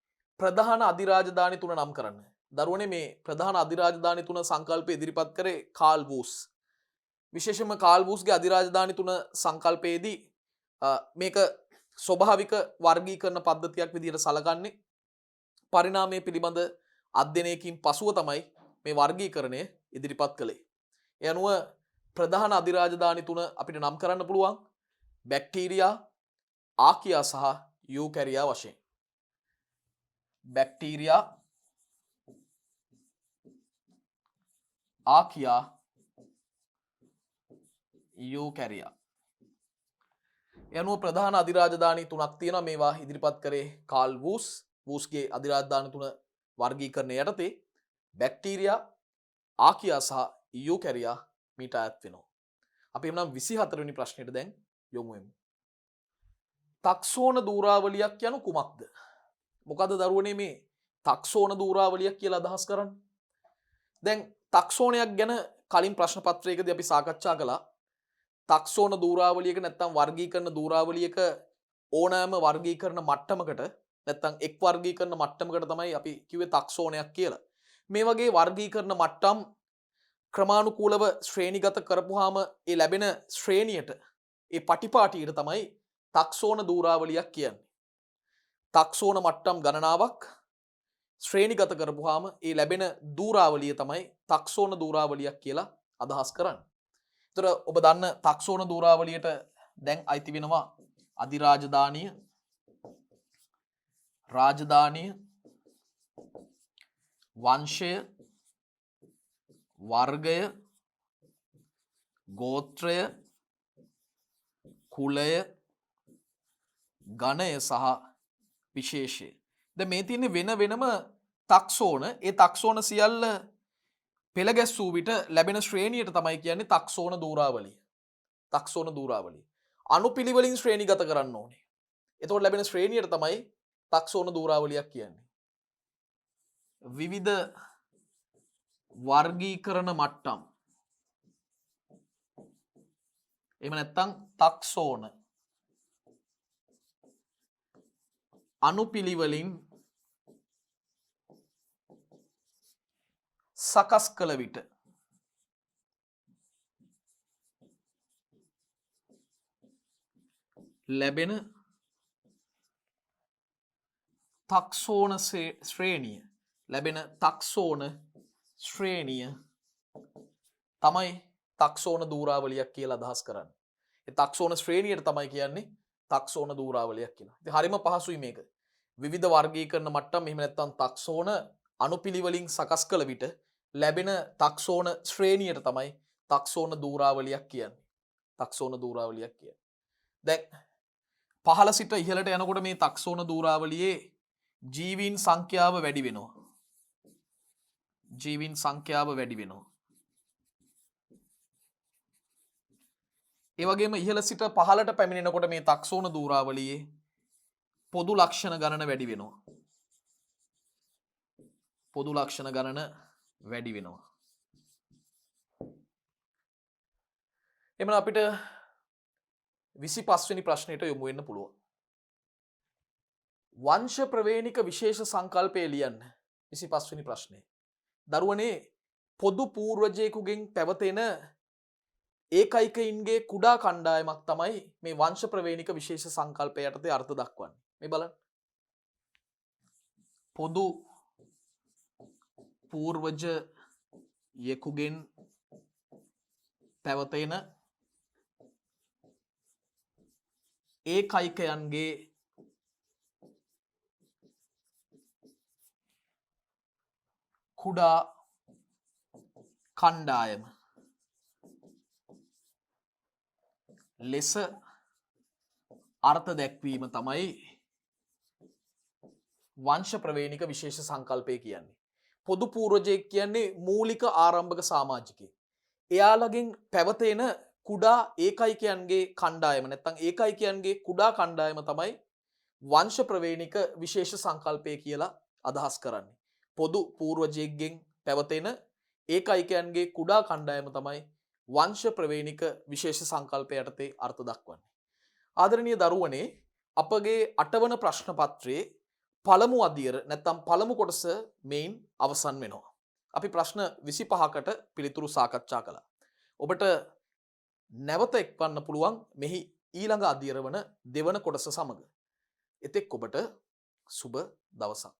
ප්‍රධාන අධිරාජධානි තුන නම් කරන්න. දරුවනේ මේ ප්‍රධාන අධිරාජධානි තුන සංකල්පය ඉදිරිපත් කරේ කාල් වූස්. විශේෂයෙන්ම කාල් වූස්ගේ අධිරාජධානි තුන සංකල්පයේදී මේක ස්වභාවික වර්ගීකරණ පද්ධතියක් විදිහට සලකන්නේ පරිණාමය පිළිබඳ අධ්‍යයනයකින් පසුව තමයි මේ වර්ගීකරණය ඉදිරිපත් කළේ. ඒ අනුව ප්‍රධාන අධිරාජධානි තුන අපිට නම් කරන්න පුළුවන් බැක්ටීරියා, ආකියා සහ යූකැරියා වශයෙන්. Bacteria, ආකියා, eukarya. ඒ අනුව ප්‍රධාන අධිරාජධානි තුනක් තියෙනවා. මේවා ඉදිරිපත් කරේ කාල් වූස්. වූස්ගේ අධිරාජධානි තුන වර්ගීකරණය යටතේ බැක්ටීරියා, ආකියා සහ යූකැරියා මීට අයත් වෙනවා. අපි එනම් 24 වෙනි ප්‍රශ්නෙට දැන් යොමු වෙමු. තක්සෝන දූරාවලියක් යනු කුමක්ද? මොකද දරුවනේ මේ තක්සෝන දූරාවලියක් කියලා අදහස් කරන්නේ? දැන් තක්සෝනයක් ගැන කලින් ප්‍රශ්න පත්‍රයකදී අපි සාකච්ඡා කළා. තක්සෝන දූරාවලියක නැත්නම් වර්ගීකරණ දූරාවලියක ඕනෑම වර්ගීකරණ මට්ටමකට නැත්නම් එක් වර්ගීකරණ මට්ටමකට තමයි අපි කිව්වේ තක්සෝනයක් කියලා. මේ වගේ වර්ගීකරණ මට්ටම් ක්‍රමානුකූලව ශ්‍රේණිගත කරපුවාම ඒ ලැබෙන ශ්‍රේණියට ඒ පටිපාටියට තමයි තක්සෝන දූරාවලියක් කියන්නේ. තක්සෝන මට්ටම් ගණනාවක් ශ්‍රේණිගත කරපුවාම ඒ ලැබෙන දූරාවලිය තමයි තක්සෝන දූරාවලියක් කියලා අදහස් කරන්නේ. ඒතර ඔබ දන්න තක්සෝන දූරාවලියට දැන් අයිති වෙනවා අධිරාජධානිය, රාජධානිය, වංශය, වර්ගය, ගෝත්‍රය, කුලය, ගණය සහ විශේෂය. දැන් මේ තියෙන්නේ වෙන වෙනම තක්සෝන. ඒ තක්සෝන සියල්ල පෙළ ගැස්සූ විට ලැබෙන ශ්‍රේණියට තමයි කියන්නේ තක්සෝන දූරාවලිය. තක්සෝන දූරාවලිය. අනුපිළිවෙලින් ශ්‍රේණිගත කරන්න ඕනේ. එතකොට ලැබෙන ශ්‍රේණියට තමයි තක්සෝන දූරාවලියක් කියන්නේ. විවිධ වර්ගීකරණ මට්ටම්. එහෙම නැත්නම් තක්සෝන අනුපිළිවෙලින් සකස් කළ විට ලැබෙන තක්සෝන ශ්‍රේණිය තමයි තක්සෝන දූරාවලියක් කියලා අදහස් කරන්නේ. ඒ තක්සෝන ශ්‍රේණියට තමයි කියන්නේ තක්සෝන දූරාවලියක් කියලා. ඉතින් හරිම පහසුයි මේක. විවිධ වර්ගීකරණ මට්ටම් එහෙම නැත්නම් තක්සෝන අනුපිළිවෙලින් සකස් කළ විට ලැබෙන තක්සෝන ශ්‍රේණියට තමයි තක්සෝන දූරාවලියක් කියන්නේ. තක්සෝන දූරාවලියක් කියන්නේ. දැන් පහළ සිට ඉහළට යනකොට මේ තක්සෝන දූරාවලියේ ජීවීන් සංඛ්‍යාව වැඩි වෙනවා. ජීවීන් සංඛ්‍යාව වැඩි වෙනවා. ඒ වගේම ඉහළ සිට පහළට පැමිණෙනකොට මේ තක්සෝන දූරාවලියේ පොදු ලක්ෂණ ගණන වැඩි වෙනවා. පොදු ලක්ෂණ ගණන වැඩි වෙනවා. එමනම් අපිට 25 වෙනි ප්‍රශ්නෙට යොමු වෙන්න පුළුවන්. වංශ ප්‍රවේණික විශේෂ සංකල්පය ලියන්න. 25 වෙනි ප්‍රශ්නේ. දරුවනේ පොදු පූර්වජයෙකුගෙන් පැවතෙන ඒකයිකයින්ගේ කුඩා කණ්ඩායමක් තමයි මේ වංශ ප්‍රවේණික විශේෂ සංකල්පය යටතේ අර්ථ දක්වන්නේ. මේ බලන්න. පොදු පූර්වජයෙකුගෙන් පැවතෙන ඒකයිකයන්ගේ කුඩා කණ්ඩායම ලෙස අර්ථ දැක්වීම තමයි වංශ ප්‍රවේණික විශේෂ සංකල්පය කියන්නේ. පොදු පූර්වජයෙක් කියන්නේ මූලික ආරම්භක සමාජිකයෙක්. එයාලගෙන් පැවතෙන කුඩා ඒකයිකයන්ගේ කණ්ඩායම නැත්තම් ඒකයිකයන්ගේ කුඩා කණ්ඩායම තමයි වංශ ප්‍රවේණික විශේෂ සංකල්පය කියලා අදහස් කරන්නේ. පොදු පූර්වජයෙක්ගෙන් පැවතෙන ඒකයිකයන්ගේ කුඩා කණ්ඩායම තමයි වංශ ප්‍රවේණික විශේෂ සංකල්පය යටතේ අර්ථ දක්වන්නේ. ආදරණීය දරුවනේ අපගේ 8 වන ප්‍රශ්න පත්‍රයේ පළමු අදියර නැත්තම් පළමු කොටස මේන් අවසන් වෙනවා. අපි ප්‍රශ්න 25කට පිළිතුරු සාකච්ඡා කළා. ඔබට නැවත එක්වන්න පුළුවන් මෙහි ඊළඟ අදියර වන දෙවන කොටස සමග. එතෙක් ඔබට සුබ දවසක්.